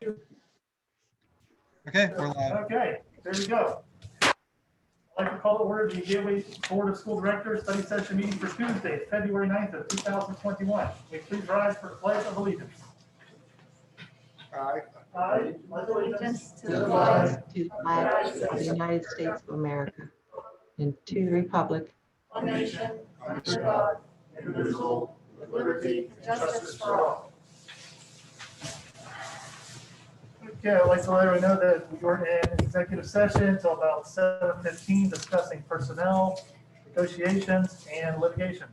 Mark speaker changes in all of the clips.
Speaker 1: Okay, we're live.
Speaker 2: Okay, there we go. I'd like to call to order the Gateway Board of School Directors study session meeting for Tuesday, February 9th of 2021. May please rise for the pledge of allegiance.
Speaker 3: Aye.
Speaker 2: I pledge allegiance
Speaker 4: to the flag of the United States of America and to the republic.
Speaker 2: one nation, under God, indivisible, with liberty and justice for all. Okay, I'd like to let everyone know that we were in executive session until about 7:15 discussing personnel, negotiations, and litigation.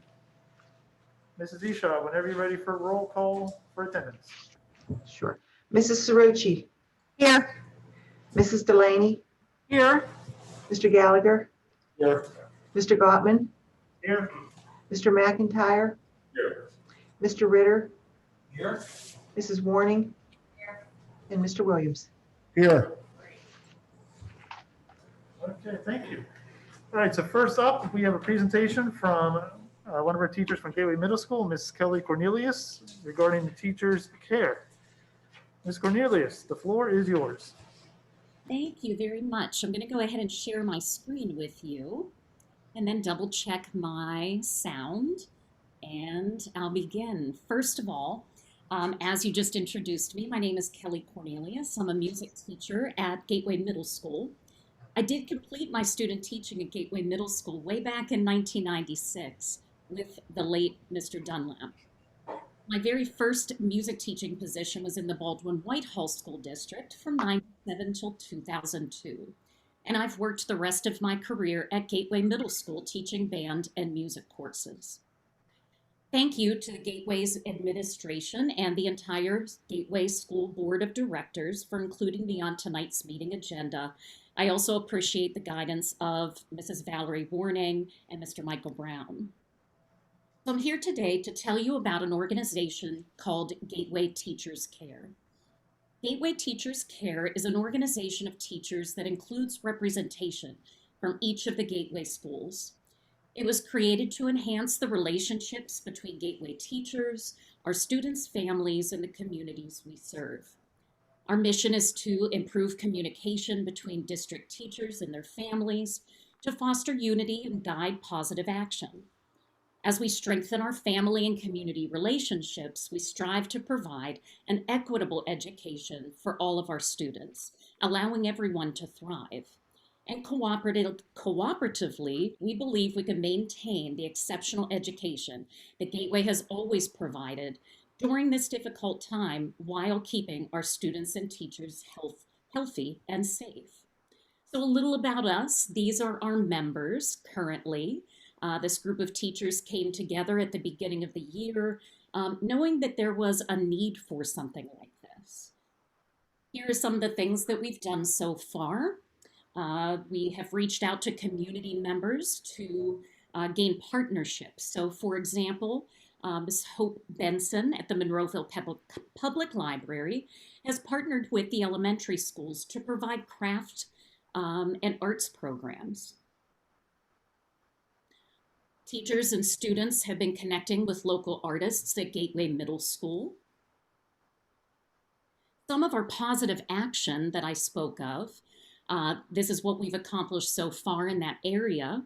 Speaker 2: Mrs. Eshaw, whenever you're ready for roll call for attendance.
Speaker 4: Sure. Mrs. Cerrucci.
Speaker 5: Here.
Speaker 4: Mrs. Delaney.
Speaker 5: Here.
Speaker 4: Mr. Gallagher.
Speaker 2: Here.
Speaker 4: Mr. Gottman.
Speaker 2: Here.
Speaker 4: Mr. McIntyre.
Speaker 2: Here.
Speaker 4: Mr. Ritter.
Speaker 2: Here.
Speaker 4: Mrs. Warning. And Mr. Williams.
Speaker 3: Here.
Speaker 2: Okay, thank you. All right, so first up, we have a presentation from one of our teachers from Gateway Middle School, Ms. Kelly Cornelius, regarding the teachers' care. Ms. Cornelius, the floor is yours.
Speaker 5: Thank you very much. I'm going to go ahead and share my screen with you and then double check my sound, and I'll begin. First of all, as you just introduced me, my name is Kelly Cornelius. I'm a music teacher at Gateway Middle School. I did complete my student teaching at Gateway Middle School way back in 1996 with the late Mr. Dunlap. My very first music teaching position was in the Baldwin-Whitehall School District from 1997 till 2002. And I've worked the rest of my career at Gateway Middle School teaching band and music courses. Thank you to the Gateway's administration and the entire Gateway School Board of Directors for including me on tonight's meeting agenda. I also appreciate the guidance of Mrs. Valerie Warning and Mr. Michael Brown. So I'm here today to tell you about an organization called Gateway Teachers Care. Gateway Teachers Care is an organization of teachers that includes representation from each of the Gateway schools. It was created to enhance the relationships between Gateway teachers, our students' families, and the communities we serve. Our mission is to improve communication between district teachers and their families, to foster unity and guide positive action. As we strengthen our family and community relationships, we strive to provide an equitable education for all of our students, allowing everyone to thrive. And cooperatively, we believe we can maintain the exceptional education that Gateway has always provided during this difficult time while keeping our students and teachers healthy and safe. So a little about us. These are our members currently. This group of teachers came together at the beginning of the year, knowing that there was a need for something like this. Here are some of the things that we've done so far. We have reached out to community members to gain partnerships. So for example, Ms. Hope Benson at the Monroeville Public Library has partnered with the elementary schools to provide craft and arts programs. Teachers and students have been connecting with local artists at Gateway Middle School. Some of our positive action that I spoke of, this is what we've accomplished so far in that area.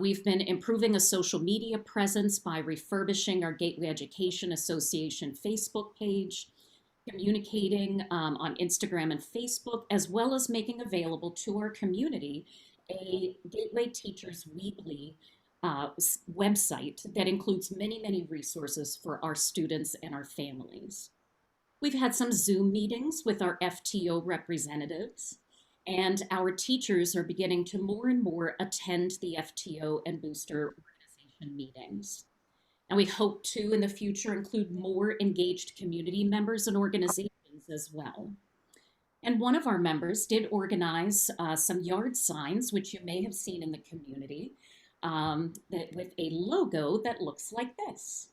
Speaker 5: We've been improving a social media presence by refurbishing our Gateway Education Association Facebook page, communicating on Instagram and Facebook, as well as making available to our community a Gateway Teachers Weekly website that includes many resources for our students and our families. We've had some Zoom meetings with our FTO representatives, and our teachers are beginning to more and more attend the FTO and booster organization meetings. And we hope to, in the future, include more engaged community members and organizations as well. And one of our members did organize some yard signs, which you may have seen in the community, with a logo that looks like this.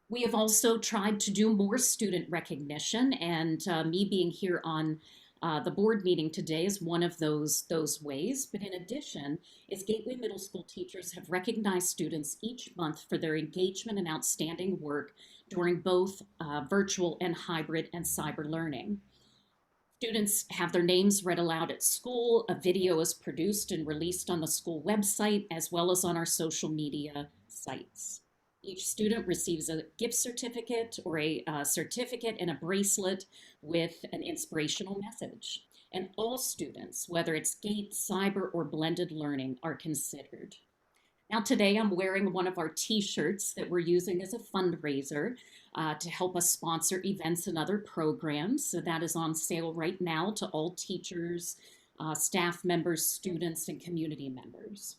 Speaker 5: We have also tried to do more student recognition, and me being here on the board meeting today is one of those ways. But in addition, is Gateway Middle School teachers have recognized students each month for their engagement and outstanding work during both virtual and hybrid and cyber learning. Students have their names read aloud at school. A video is produced and released on the school website as well as on our social media sites. Each student receives a gift certificate or a certificate and a bracelet with an inspirational message. And all students, whether it's GATE, cyber, or blended learning, are considered. Now today I'm wearing one of our t-shirts that we're using as a fundraiser to help us sponsor events and other programs. So that is on sale right now to all teachers, staff members, students, and community members.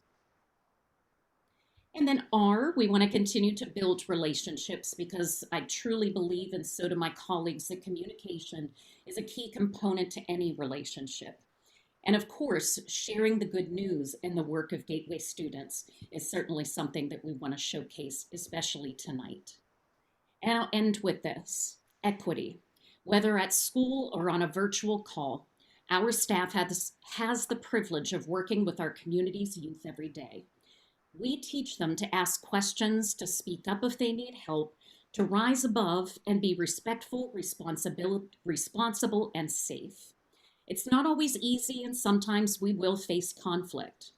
Speaker 5: And then R, we want to continue to build relationships because I truly believe, and so do my colleagues, that communication is a key component to any relationship. And of course, sharing the good news in the work of Gateway students is certainly something that we want to showcase, especially tonight. And I'll end with this: equity. Whether at school or on a virtual call, our staff has the privilege of working with our community's youth every day. We teach them to ask questions, to speak up if they need help, to rise above and be respectful, responsible, and safe. It's not always easy, and sometimes we will face conflict.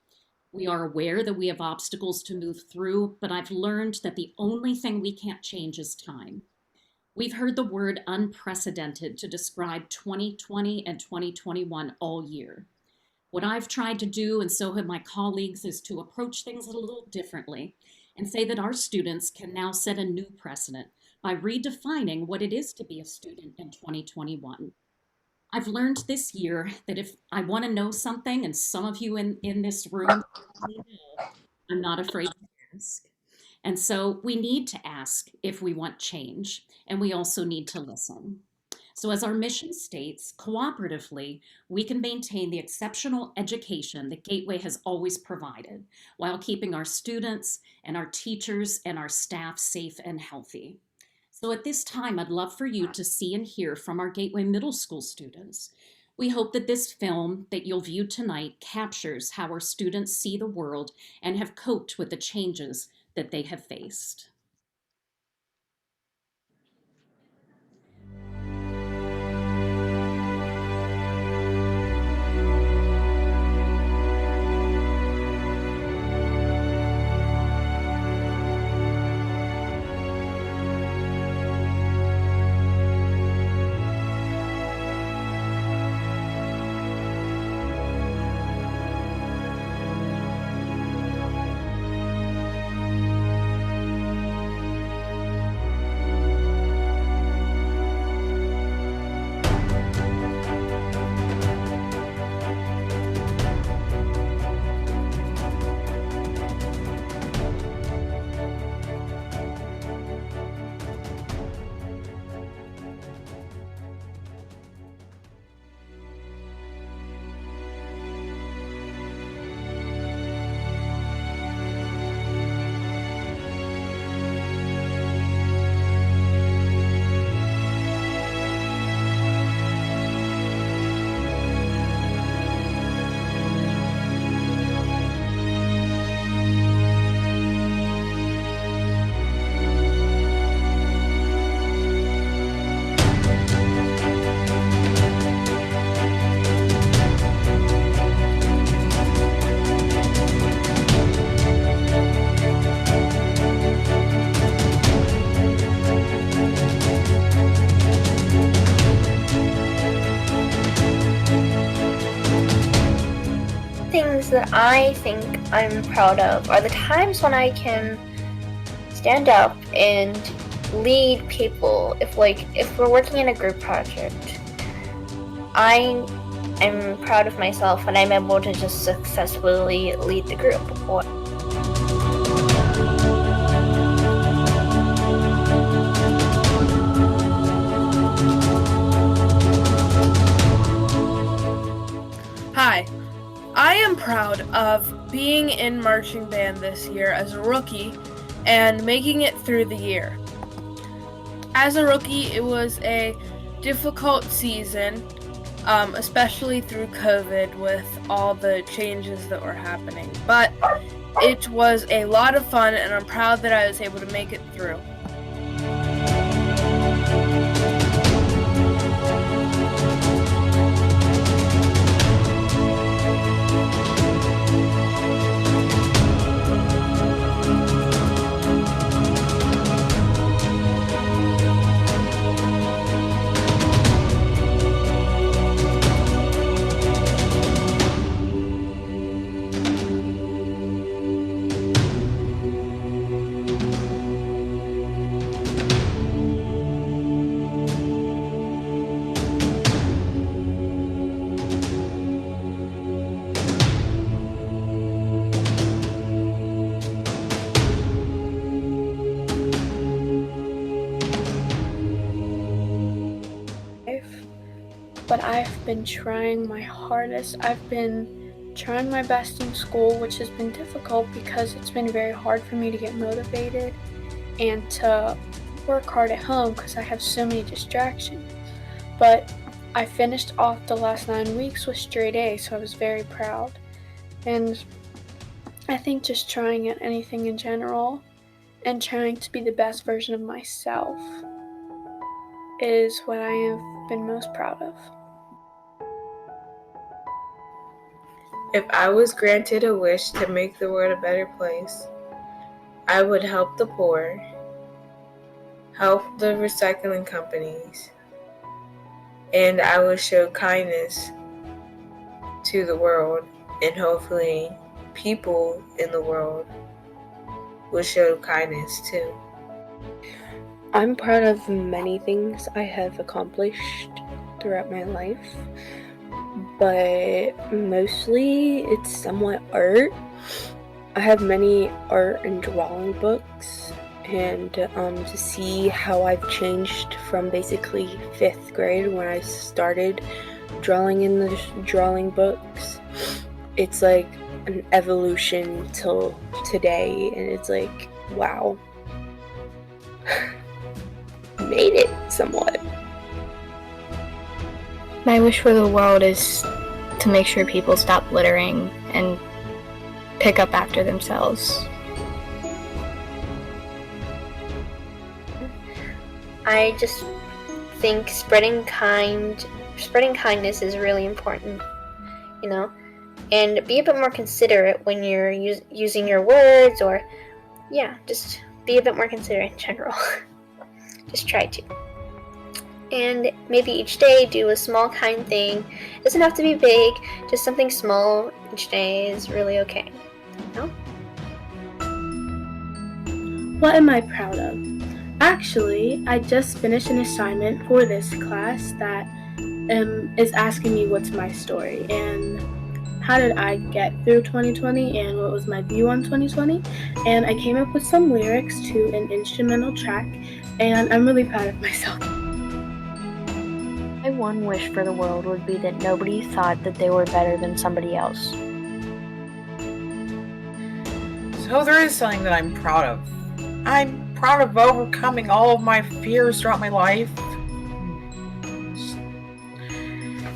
Speaker 5: We are aware that we have obstacles to move through, but I've learned that the only thing we can't change is time. We've heard the word unprecedented to describe 2020 and 2021 all year. What I've tried to do, and so have my colleagues, is to approach things a little differently and say that our students can now set a new precedent by redefining what it is to be a student in 2021. I've learned this year that if I want to know something, and some of you in this room know, I'm not afraid to ask. And so we need to ask if we want change, and we also need to listen. So as our mission states, cooperatively, we can maintain the exceptional education that Gateway has always provided while keeping our students and our teachers and our staff safe and healthy. So at this time, I'd love for you to see and hear from our Gateway Middle School students. We hope that this film that you'll view tonight captures how our students see the world and have coped with the changes that they have faced.
Speaker 6: That I think I'm proud of are the times when I can stand up and lead people. If we're working in a group project, I am proud of myself when I'm able to just successfully lead the group.
Speaker 7: Hi. I am proud of being in marching band this year as a rookie and making it through the year. As a rookie, it was a difficult season, especially through COVID with all the changes that were happening. But it was a lot of fun, and I'm proud that I was able to make it through. but I've been trying my hardest. I've been trying my best in school, which has been difficult because it's been very hard for me to get motivated and to work hard at home because I have so many distractions. But I finished off the last 9 weeks with straight A's, so I was very proud. And I think just trying at anything in general and trying to be the best version of myself is what I have been most proud of.
Speaker 8: If I was granted a wish to make the world a better place, I would help the poor, help the recycling companies, and I would show kindness to the world, and hopefully people in the world will show kindness too.
Speaker 7: I'm proud of many things I have accomplished throughout my life, but mostly it's somewhat art. I have many art and drawing books, and to see how I've changed from basically 5th grade when I started drawing in the drawing books, it's like an evolution till today, and it's like, wow. Made it somewhat.
Speaker 6: My wish for the world is to make sure people stop littering and pick up after themselves. I just think spreading kindness is really important, and be a bit more considerate when you're using your words, or just be a bit more considerate in general. Just try to. And maybe each day do a small kind thing. It doesn't have to be big, just something small each day is really okay.
Speaker 7: What am I proud of? Actually, I just finished an assignment for this class that is asking me what's my story and how did I get through 2020 and what was my view on 2020. And I came up with some lyrics to an instrumental track, and I'm really proud of myself.
Speaker 6: My one wish for the world would be that nobody thought that they were better than somebody else.
Speaker 9: So there is something that I'm proud of. I'm proud of overcoming all of my fears throughout my life.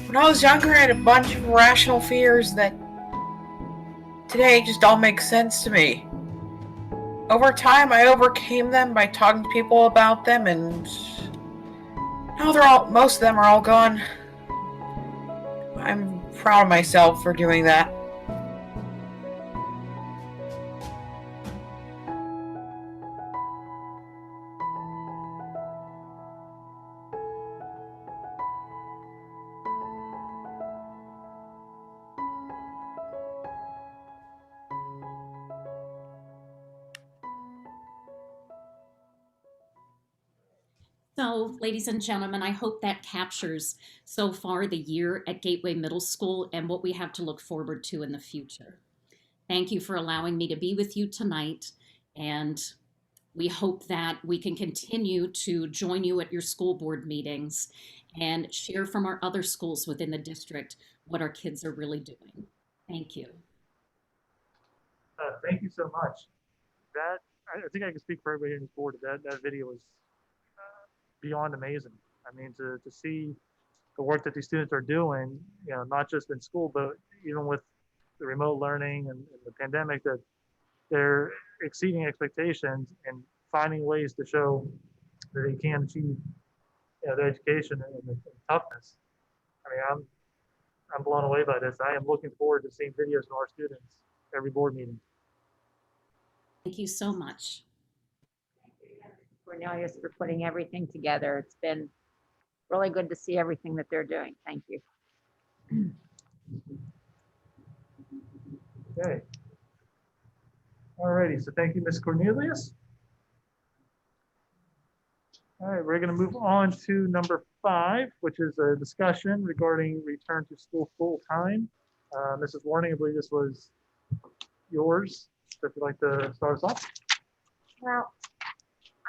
Speaker 9: When I was younger, I had a bunch of irrational fears that today just all make sense to me. Over time, I overcame them by talking to people about them, and now most of them are all gone. I'm proud of myself for doing that.
Speaker 5: So, ladies and gentlemen, I hope that captures so far the year at Gateway Middle School and what we have to look forward to in the future. Thank you for allowing me to be with you tonight, and we hope that we can continue to join you at your school board meetings and share from our other schools within the district what our kids are really doing. Thank you.
Speaker 2: Thank you so much. I think I can speak for everybody in this board that video was beyond amazing. I mean, to see the work that these students are doing, not just in school, but even with the remote learning and the pandemic, that they're exceeding expectations and finding ways to show that they can achieve their education and the toughness. I mean, I'm blown away by this. I am looking forward to seeing videos from our students every board meeting.
Speaker 5: Thank you so much.
Speaker 10: Cornelius, for putting everything together. It's been really good to see everything that they're doing. Thank you.
Speaker 2: Okay. All righty, so thank you, Ms. Cornelius. All right, we're going to move on to number 5, which is a discussion regarding return to school full time. Mrs. Warning, I believe this was yours. So if you'd like to start us off.
Speaker 10: Well,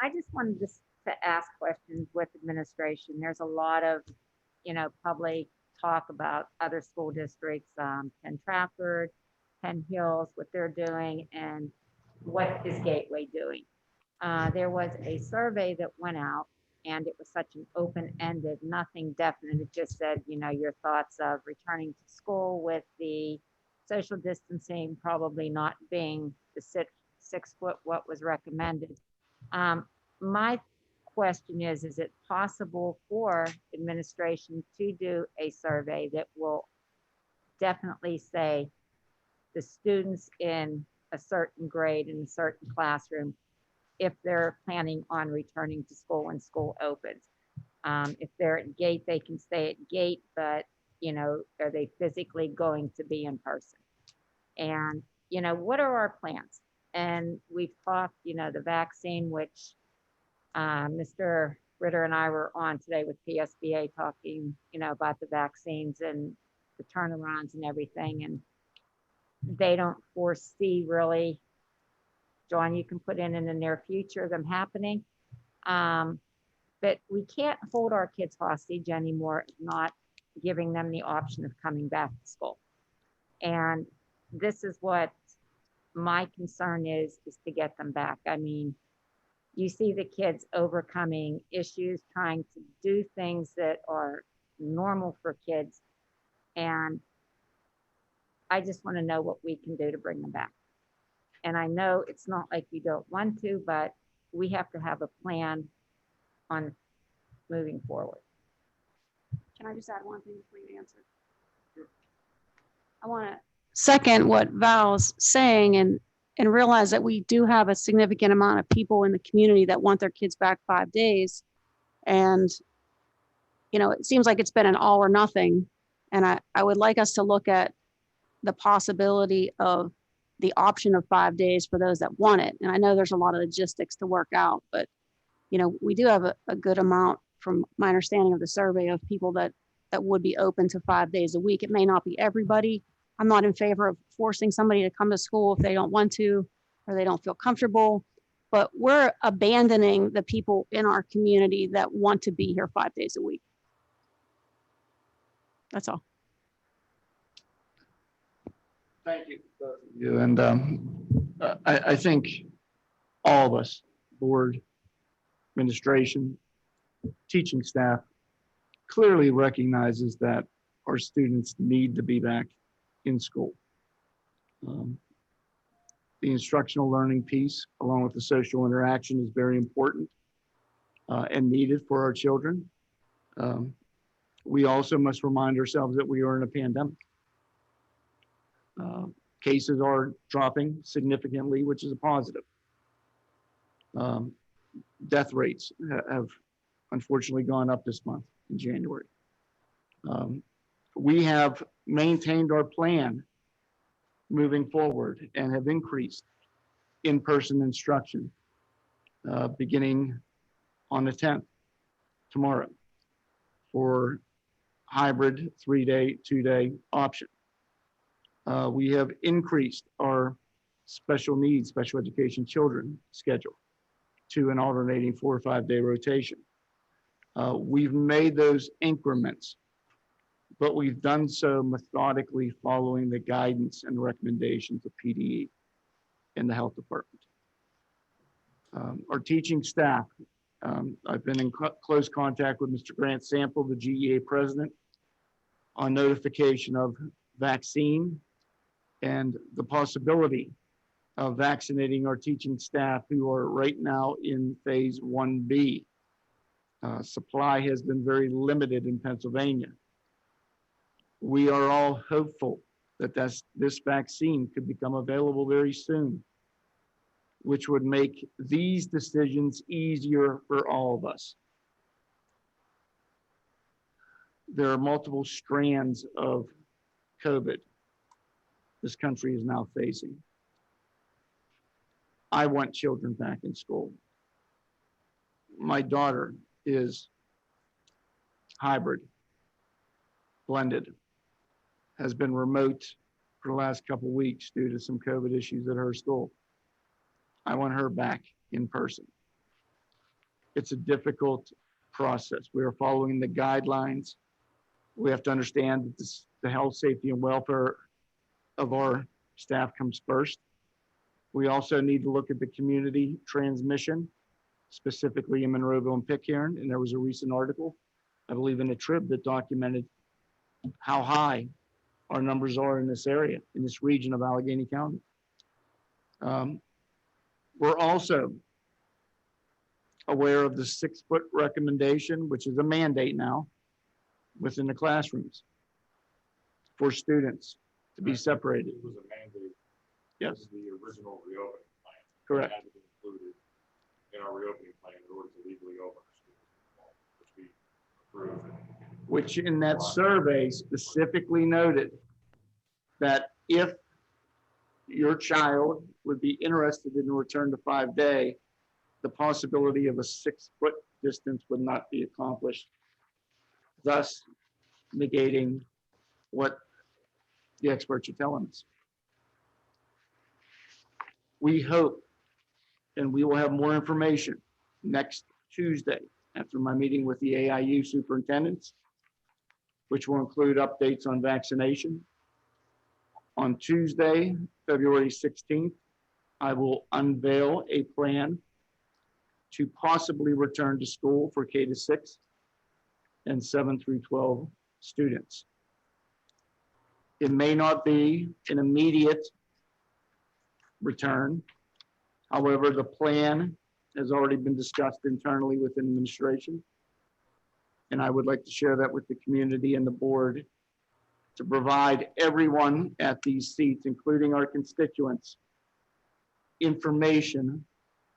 Speaker 10: I just wanted to ask questions with administration. There's a lot of, public talk about other school districts, Penn Trafford, Penn Hills, what they're doing, and what is Gateway doing. There was a survey that went out, and it was such an open-ended, nothing definite. It just said, you know, your thoughts of returning to school with the social distancing probably not being the 6 foot what was recommended. My question is it possible for administration to do a survey that will definitely say the students in a certain grade in a certain classroom, if they're planning on returning to school when school opens? If they're at gate, they can stay at gate, but, you know, are they physically going to be in person? And, you know, what are our plans? And we've talked, you know, the vaccine, which Mr. Ritter and I were on today with PSBA talking, you know, about the vaccines and the turnarounds and everything. And they don't foresee really, John, you can put in the near future them happening. But we can't hold our kids hostage anymore, not giving them the option of coming back to school. And this is what my concern is to get them back. I mean, you see the kids overcoming issues, trying to do things that are normal for kids. And I just want to know what we can do to bring them back. And I know it's not like you don't want to, but we have to have a plan on moving forward.
Speaker 11: Can I just add one thing before you answer? I want to second what Val's saying and realize that we do have a significant amount of people in the community that want their kids back 5 days. And, you know, it seems like it's been an all or nothing. And I would like us to look at the possibility of the option of 5 days for those that want it. And I know there's a lot of logistics to work out, but, you know, we do have a good amount, from my understanding of the survey, of people that would be open to 5 days a week. It may not be everybody. I'm not in favor of forcing somebody to come to school if they don't want to or they don't feel comfortable, but we're abandoning the people in our community that want to be here 5 days a week. That's all.
Speaker 3: Thank you, both of you. And I think all of us, board, administration, teaching staff, clearly recognizes that our students need to be back in school. The instructional learning piece, along with the social interaction, is very important and needed for our children. We also must remind ourselves that we are in a pandemic. Cases are dropping significantly, which is a positive. Death rates have unfortunately gone up this month in January. We have maintained our plan moving forward and have increased in-person instruction beginning on the 10th, tomorrow, for hybrid 3-day, 2-day option. We have increased our special needs, special education children schedule to an alternating 4 or 5 day rotation. We've made those increments, but we've done so methodically following the guidance and recommendations of PDE and the health department. Our teaching staff, I've been in close contact with Mr. Grant Sample, the GEA president, on notification of vaccine and the possibility of vaccinating our teaching staff who are right now in phase 1B. Supply has been very limited in Pennsylvania. We are all hopeful that this vaccine could become available very soon, which would make these decisions easier for all of us. There are multiple strands of COVID this country is now facing. I want children back in school. My daughter is hybrid, blended, has been remote for the last couple of weeks due to some COVID issues at her school. I want her back in person. It's a difficult process. We are following the guidelines We have to understand that the health, safety, and welfare of our staff comes first. We also need to look at the community transmission, specifically in Monroeville and Pitcairn. And there was a recent article, I believe in a Trib, that documented how high our numbers are in this area, in this region of Allegheny County. We're also aware of the 6-foot recommendation, which is a mandate now within the classrooms for students to be separated.
Speaker 12: It was a mandate.
Speaker 3: Yes.
Speaker 12: In the original reopening plan.
Speaker 3: Correct.
Speaker 12: It had to be included in our reopening plan in order to legally open our schools, which we approved.
Speaker 3: Which in that survey specifically noted that if your child would be interested in a return to 5-day, the possibility of a 6-foot distance would not be accomplished, thus negating what the experts are telling us. We hope, and we will have more information next Tuesday after my meeting with the AIU superintendents, which will include updates on vaccination. On Tuesday, February 16th, I will unveil a plan to possibly return to school for K-6 and 7 through 12 students. It may not be an immediate return. However, the plan has already been discussed internally within administration. And I would like to share that with the community and the board to provide everyone at these seats, including our constituents, information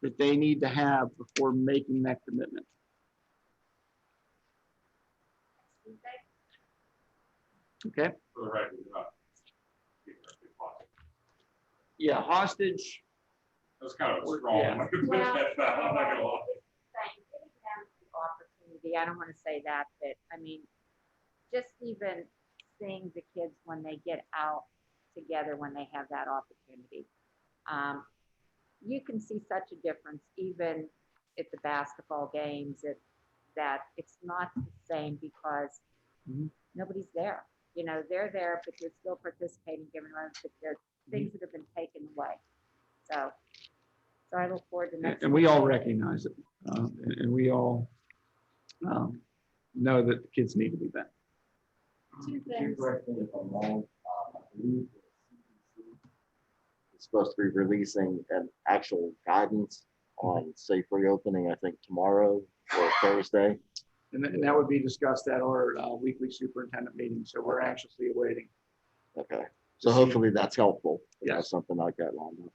Speaker 3: that they need to have before making that commitment. Okay.
Speaker 12: For the record, not keeping our big pocket.
Speaker 3: Yeah, hostage.
Speaker 12: That's kind of a strong
Speaker 3: Yeah.
Speaker 12: way to put that. I'm not gonna lie.
Speaker 10: Opportunity, I don't want to say that, but I mean, just even seeing the kids when they get out together, when they have that opportunity. You can see such a difference even at the basketball games, that it's not the same because nobody's there. You know, they're there, but you're still participating, giving them, but there's things that have been taken away. So I look forward to next.
Speaker 3: And we all recognize it, and we all know that the kids need to be back.
Speaker 13: Correct me if I'm wrong, I believe the CDC is supposed to be releasing an actual guidance on safe reopening, I think tomorrow or Thursday.
Speaker 3: And that would be discussed at our weekly superintendent meeting. So we're anxiously awaiting.
Speaker 13: Okay, so hopefully that's helpful.
Speaker 3: Yes.
Speaker 13: Have something like that lined up.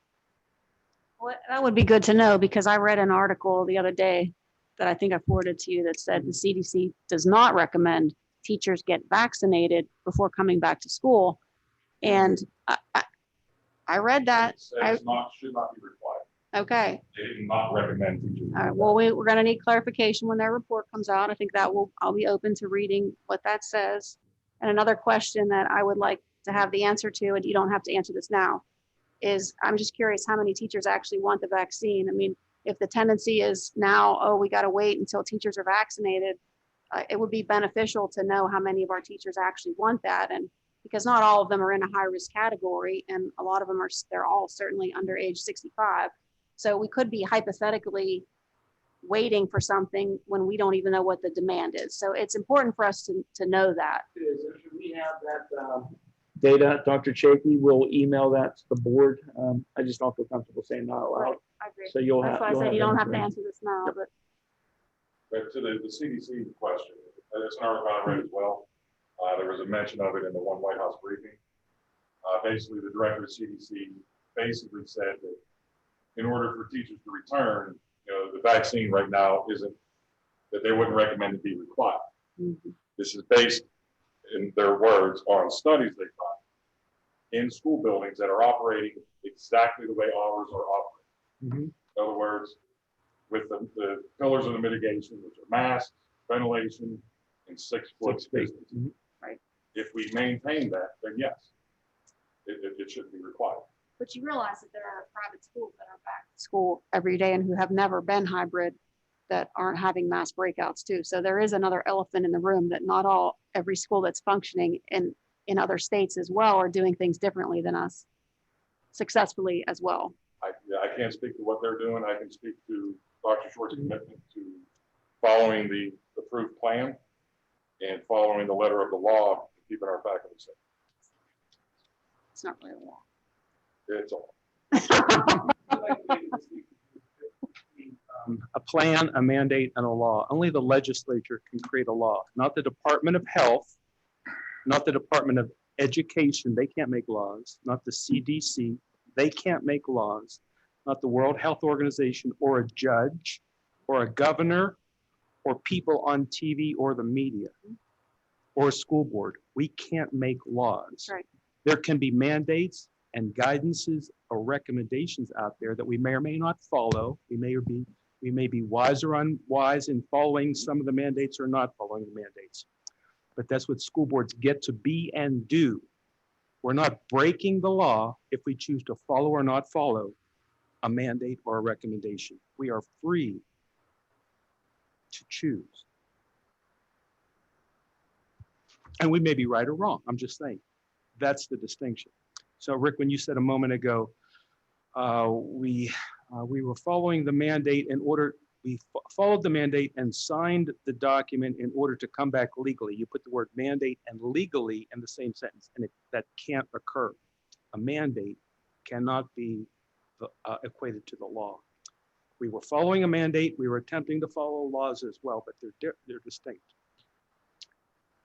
Speaker 11: Well, that would be good to know because I read an article the other day that I think I forwarded to you that said the CDC does not recommend teachers get vaccinated before coming back to school. And I read that.
Speaker 12: It says should not be required.
Speaker 11: Okay.
Speaker 12: They do not recommend teachers.
Speaker 11: All right. Well, we're going to need clarification when their report comes out. I think I'll be open to reading what that says. And another question that I would like to have the answer to, and you don't have to answer this now, is I'm just curious how many teachers actually want the vaccine. I mean, if the tendency is now, oh, we got to wait until teachers are vaccinated, it would be beneficial to know how many of our teachers actually want that. And because not all of them are in a high risk category, and a lot of them they're all certainly under age 65. So we could be hypothetically waiting for something when we don't even know what the demand is. So it's important for us to know that.
Speaker 3: It is. And should we have that data, Dr. Chafee will email that to the board. I just don't feel comfortable saying that out loud.
Speaker 11: Right, I agree.
Speaker 3: So you'll
Speaker 11: That's
Speaker 3: have.
Speaker 11: why I
Speaker 3: you'll
Speaker 11: said you don't have to
Speaker 3: that
Speaker 11: answer this now, but
Speaker 12: But to the CDC question, it's an article I read as well. There was a mention of it in the one White House briefing. Basically, the director of CDC basically said that in order for teachers to return, the vaccine right now isn't, that they wouldn't recommend it be required. This is based, in their words, on studies they found in school buildings that are operating exactly the way ours are operating. In other words, with the pillars of the mitigation, which are masks, ventilation, and 6 foot distance.
Speaker 11: Right.
Speaker 12: If we maintain that, then yes, it shouldn't be required.
Speaker 11: you realize that there are private schools that are back to school every day and who have never been hybrid. that aren't having mass breakouts too. So there is another elephant in the room that not every school that's functioning in other states as well are doing things differently than us successfully as well.
Speaker 12: I can't speak to what they're doing. I can speak to Dr. Short's commitment to following the approved plan and following the letter of the law, keeping our faculty safe.
Speaker 11: It's not really a law.
Speaker 12: It's all.
Speaker 3: A plan, a mandate, and a law. Only the legislature can create a law, not the Department of Health, not the Department of Education. They can't make laws, not the CDC. They can't make laws, not the World Health Organization or a judge or a governor or people on TV or the media or a school board. We can't make laws.
Speaker 11: Right.
Speaker 3: There can be mandates and guidances or recommendations out there that we may or may not follow. We may be wise or unwise in following some of the mandates or not following the mandates. But that's what school boards get to be and do. We're not breaking the law if we choose to follow or not follow a mandate or a recommendation. We are free to choose. And we may be right or wrong. I'm just saying, that's the distinction. So Rick, when you said a moment ago, we were following the mandate we followed the mandate and signed the document in order to come back legally. You put the word mandate and legally in the same sentence, and that can't occur. A mandate cannot be equated to the law. We were following a mandate. We were attempting to follow laws as well, but they're distinct.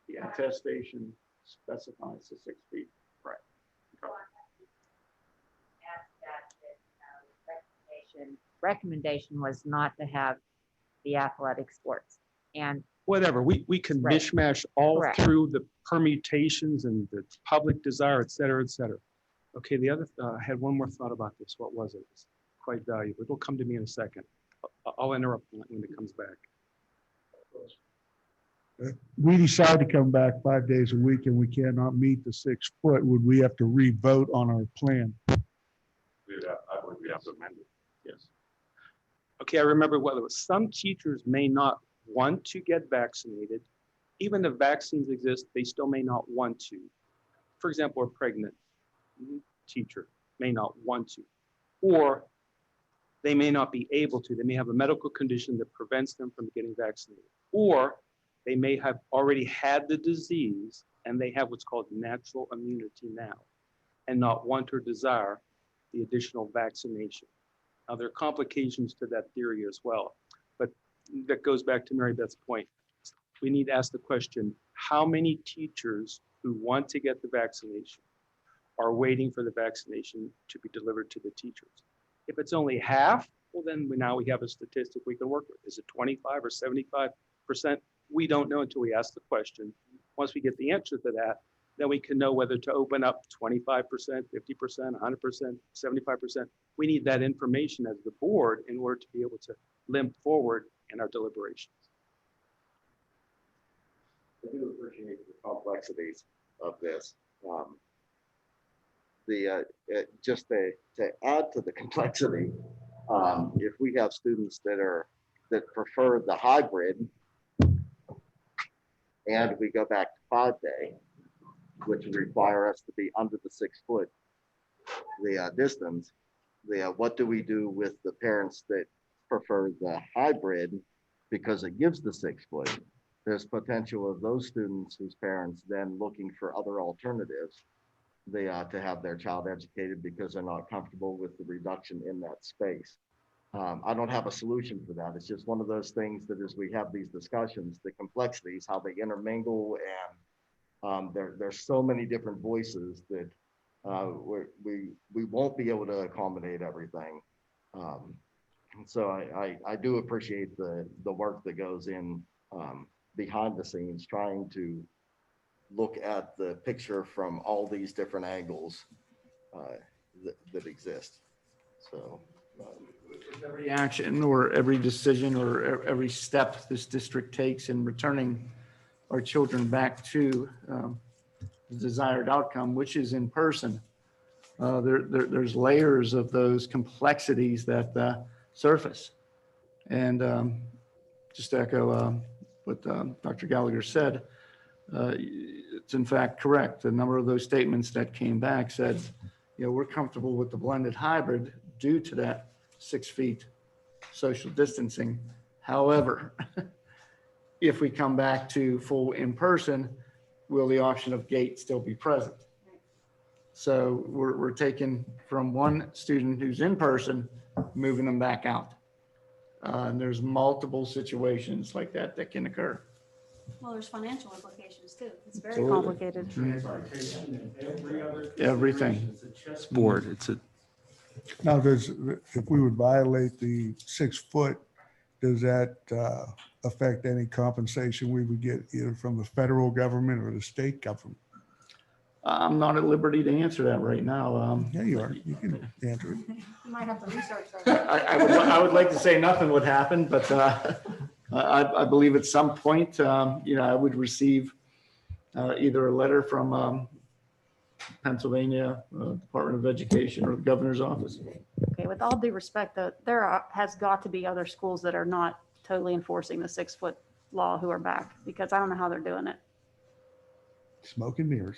Speaker 3: The attestation specifies the 6 feet. Right.
Speaker 10: Recommendation was not to have the athletic sports. And
Speaker 3: Whatever, we can
Speaker 10: Right.
Speaker 3: mishmash all
Speaker 10: Correct.
Speaker 3: through the permutations and the public desire, et cetera, et cetera. Okay, the other, I had one more thought about this. What was it? It's quite valuable. It'll come to me in a second. I'll interrupt when it comes back.
Speaker 14: We decide to come back 5 days a week and we cannot meet the 6 foot, would we have to re-vote on our plan?
Speaker 12: I believe we have to amend it.
Speaker 3: Yes. Okay, I remember what it was. Some teachers may not want to get vaccinated. Even if vaccines exist, they still may not want to. For example, a pregnant teacher may not want to, or they may not be able to. They may have a medical condition that prevents them from getting vaccinated, or they may have already had the disease and they have what's called natural immunity now and not want or desire the additional vaccination. Now, there are complications to that theory as well, but that goes back to Mary Beth's point. We need to ask the question, how many teachers who want to get the vaccination are waiting for the vaccination to be delivered to the teachers? If it's only half, well, then now we have a statistic we can work with. Is it 25 or 75%? We don't know until we ask the question. Once we get the answer to that, then we can know whether to open up 25%, 50%, 100%, 75%. We need that information as the board in order to be able to limp forward in our deliberations.
Speaker 13: I do appreciate the complexities of this. Just to add to the complexity, if we have students that prefer the hybrid, and we go back to 5-day, which would require us to be under the 6 foot, distance, what do we do with the parents that prefer the hybrid because it gives the 6 foot? There's potential of those students whose parents then looking for other alternatives to have their child educated because they're not comfortable with the reduction in that space. I don't have a solution for that. It's just one of those things that as we have these discussions, the complexities, how they intermingle, and there's so many different voices that we won't be able to accommodate everything. So I do appreciate the work that goes in behind the scenes, trying to look at the picture from all these different angles that exist. So.
Speaker 3: Every action or every decision or every step this district takes in returning our children back to the desired outcome, which is in person, there's layers of those complexities that surface. And just to echo what Dr. Gallagher said, it's in fact correct. A number of those statements that came back said, we're comfortable with the blended hybrid due to that 6 feet social distancing. However, if we come back to full in-person, will the option of gate still be present? So we're taking from one student who's in person, moving them back out. And there's multiple situations like that that can occur.
Speaker 11: Well, there's financial implications too. It's very
Speaker 3: Absolutely.
Speaker 11: complicated.
Speaker 3: Everything.
Speaker 15: Board, it's a,
Speaker 14: Now, if we would violate the 6 foot, does that affect any compensation we would get either from the federal government or the state government?
Speaker 3: I'm not at liberty to answer that right now.
Speaker 14: Yeah, you are. You can answer it.
Speaker 11: You might have to research that.
Speaker 3: I would like to say nothing would happen, but I believe at some point, I would receive either a letter from Pennsylvania Department of Education or the governor's office.
Speaker 11: Okay, with all due respect, though, there has got to be other schools that are not totally enforcing the 6 foot law who are back, because I don't know how they're doing it.
Speaker 14: Smoke and mirrors.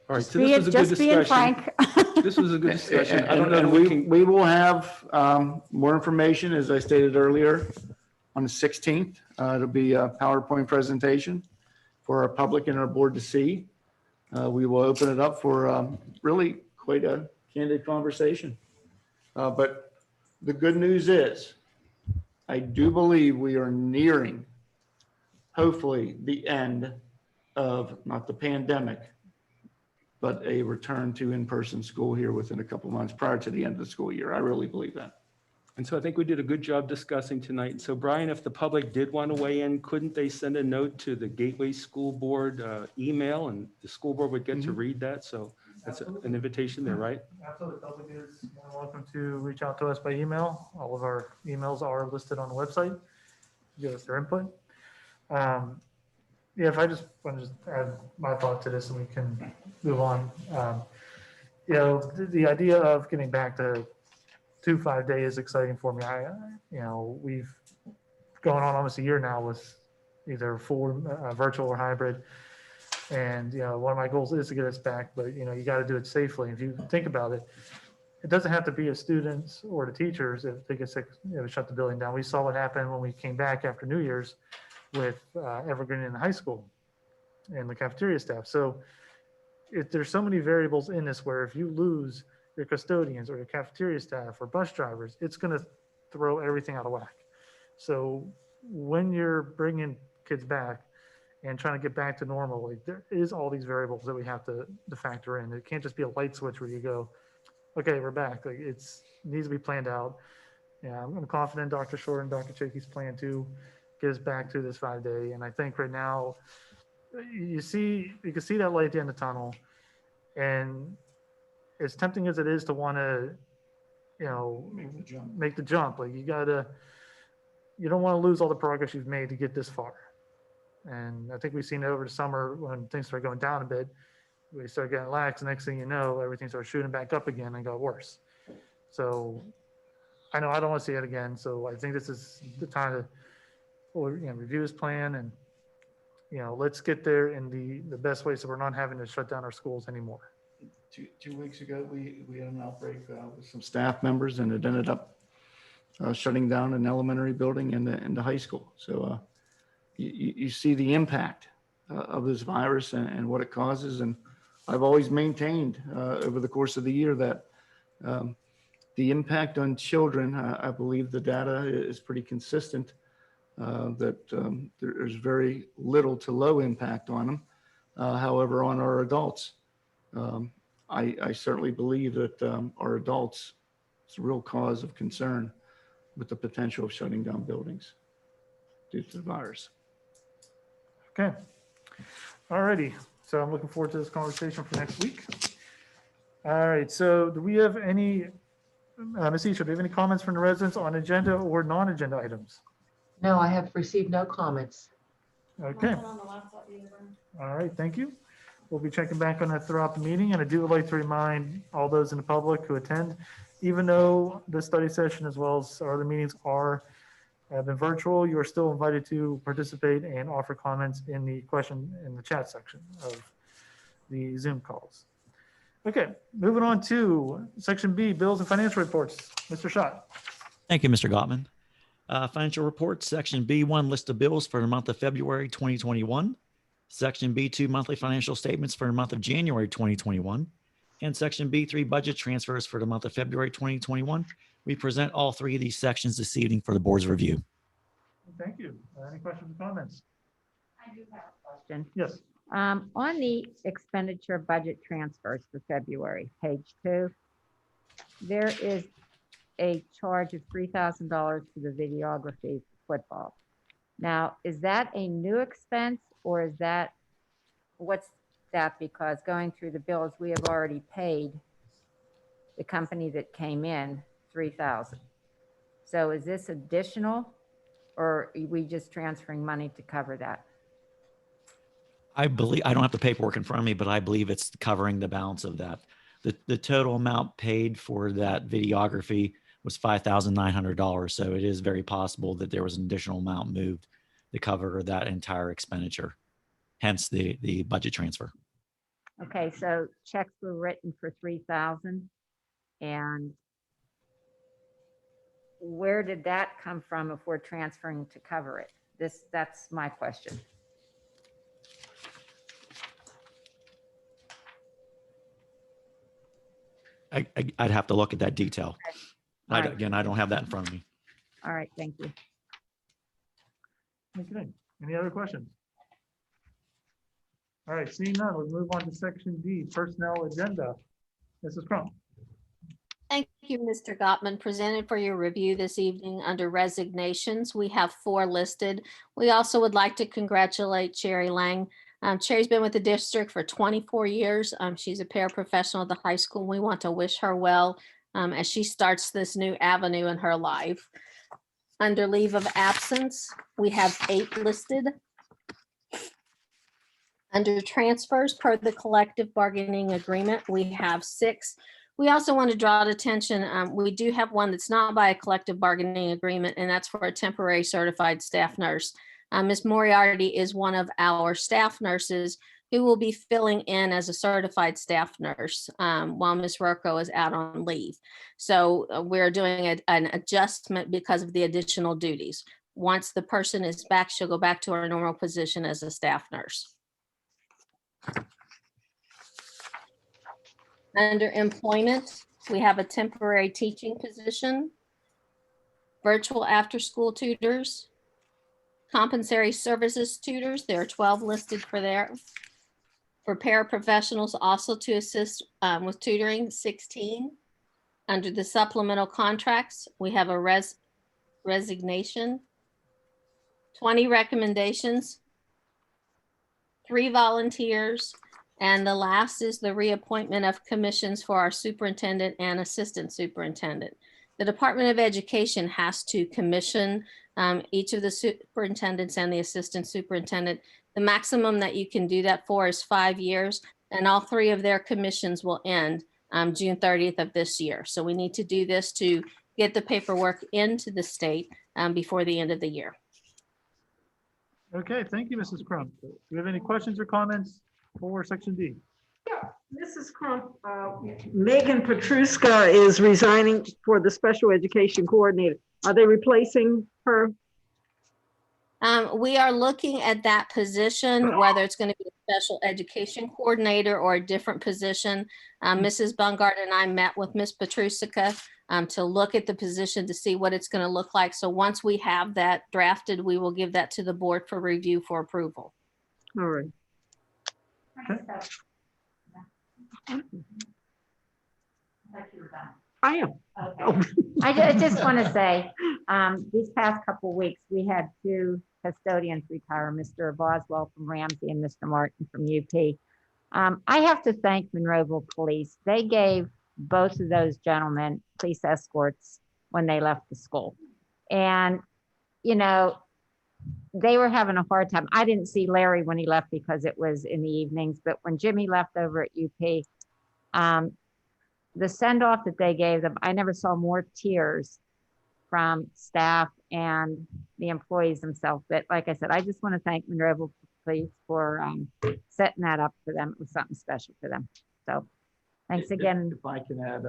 Speaker 15: all right, so this was a good
Speaker 11: Just being
Speaker 15: discussion.
Speaker 11: frank.
Speaker 15: This was a good discussion. I don't know
Speaker 3: And
Speaker 15: that we can,
Speaker 3: we will have more information, as I stated earlier, on the 16th. It'll be a PowerPoint presentation for our public and our board to see. We will open it up for really quite a candid conversation. But the good news is, I do believe we are nearing, hopefully, the end of not the pandemic, but a return to in-person school here within a couple months prior to the end of the school year. I really believe that.
Speaker 15: and so I think we did a good job discussing tonight. And so Brian, if the public did want to weigh in, couldn't they send a note to the Gateway School Board email, and the school board would get to read that? So that's an invitation there, right?
Speaker 2: Absolutely. Public is more than welcome to reach out to us by email. All of our emails are listed on the website. Give us their input. Yeah, if I just want to just add my thought to this and we can move on. The idea of getting back to 2 5-day is exciting for me. We've gone on almost a year now with either full virtual or hybrid. And, one of my goals is to get us back, but you got to do it safely. If you think about it, it doesn't have to be the students or the teachers if they get sick, shut the building down. We saw what happened when we came back after New Year's with Evergreen in the high school and the cafeteria staff. So there's so many variables in this where if you lose your custodians or your cafeteria staff or bus drivers, it's going to throw everything out of whack. So when you're bringing kids back and trying to get back to normal, there is all these variables that we have to factor in. It can't just be a light switch where you go, okay, we're back. It needs to be planned out. Yeah, I'm confident Dr. Short and Dr. Chakey's plan to get us back to this 5-day. And I think right now you can see that light at the end of the tunnel. And as tempting as it is to want to, make the jump, you don't want to lose all the progress you've made to get this far. And I think we've seen it over the summer when things start going down a bit, we start getting lax. Next thing you know, everything starts shooting back up again and got worse. So I know I don't want to see it again. So I think this is the time to review his plan and, let's get there in the best way so we're not having to shut down our schools anymore.
Speaker 3: 2 weeks ago, we had an outbreak with some staff members, and it ended up shutting down an elementary building and the high school. So you see the impact of this virus and what it causes. And I've always maintained over the course of the year that the impact on children, I believe the data is pretty consistent, that there's very little to low impact on them. However, on our adults, I certainly believe that our adults, it's a real cause of concern with the potential of shutting down buildings due to the virus.
Speaker 2: Okay. All righty. So I'm looking forward to this conversation for next week. All right. So do we have any, Ms. Isha, do we have any comments from the residents on agenda or non-agenda items?
Speaker 4: No, I have received no comments.
Speaker 2: Okay. All right. Thank you. We'll be checking back on that throughout the meeting. And I do like to remind all those in the public who attend, even though the study session as well as our other meetings are have been virtual, you are still invited to participate and offer comments in the chat section of the Zoom calls. Okay, moving on to section B, bills and financial reports. Mr. Schott.
Speaker 16: Thank you, Mr. Gottman. Financial reports, section B1, list of bills for the month of February 2021. Section B2, monthly financial statements for the month of January 2021. And section B3, budget transfers for the month of February 2021. We present all three of these sections this evening for the board's review.
Speaker 2: Thank you. Any questions or comments?
Speaker 10: I do have a question.
Speaker 2: Yes.
Speaker 10: On the expenditure budget transfers for February, page 2, there is a charge of $3,000 for the videography for football. Now, is that a new expense or is that, what's that? Because going through the bills, we have already paid the company that came in $3,000. So is this additional or are we just transferring money to cover that?
Speaker 16: I believe, I don't have the paperwork in front of me, but I believe it's covering the balance of that. The total amount paid for that videography was $5,900. So it is very possible that there was an additional amount moved to cover that entire expenditure, hence the budget transfer.
Speaker 10: Okay, so checks were written for $3,000, and where did that come from if we're transferring to cover it? That's my question.
Speaker 16: I'd have to look at that detail.
Speaker 10: Okay. Right.
Speaker 16: Again, I don't have that in front of me.
Speaker 10: All right, thank you.
Speaker 2: Okay, any other questions? All right, seeing none, we'll move on to section D, personnel agenda. Mrs. Crump.
Speaker 17: Thank you, Mr. Gottman. Presented for your review this evening under resignations. We have 4 listed. We also would like to congratulate Cherry Lang. Cherry's been with the district for 24 years. She's a paraprofessional at the high school. We want to wish her well as she starts this new avenue in her life. Under leave of absence, we have 8 listed. Under transfers per the collective bargaining agreement, we have 6. We also want to draw attention. We do have one that's not by a collective bargaining agreement, and that's for a temporary certified staff nurse. Ms. Moriarty is one of our staff nurses who will be filling in as a certified staff nurse while Ms. Rocco is out on leave. So we're doing an adjustment because of the additional duties. Once the person is back, she'll go back to her normal position as a staff nurse. Under employment, we have a temporary teaching position, virtual after-school tutors, compensatory services tutors. There are 12 listed for there. For paraprofessionals also to assist with tutoring, 16. Under the supplemental contracts, we have a resignation, 20 recommendations, 3 volunteers, and the last is the reappointment of commissions for our superintendent and assistant superintendent. The Department of Education has to commission each of the superintendents and the assistant superintendent. The maximum that you can do that for is 5 years, and all 3 of their commissions will end June 30th of this year. So we need to do this to get the paperwork into the state before the end of the year.
Speaker 2: Okay, thank you, Mrs. Crump. Do we have any questions or comments for section D?
Speaker 18: Yeah, Mrs. Crump, Megan Petruska is resigning for the special education coordinator. Are they replacing her?
Speaker 17: We are looking at that position, whether it's going to be a special education coordinator or a different position. Mrs. Bungard and I met with Ms. Petruska to look at the position to see what it's going to look like. So once we have that drafted, we will give that to the board for review for approval.
Speaker 18: All right.
Speaker 2: Okay.
Speaker 18: I am.
Speaker 10: Okay. I just want to say, these past couple of weeks, we had 2 custodians retire, Mr. Boswell from Ramsey and Mr. Martin from UP. I have to thank Monroeville Police. They gave both of those gentlemen police escorts when they left the school. And, you know, they were having a hard time. I didn't see Larry when he left because it was in the evenings, but when Jimmy left over at UP, the send-off that they gave them, I never saw more tears from staff and the employees themselves. But like I said, I just want to thank Monroeville Police for setting that up for them. It was something special for them. So thanks again.
Speaker 3: If I can add,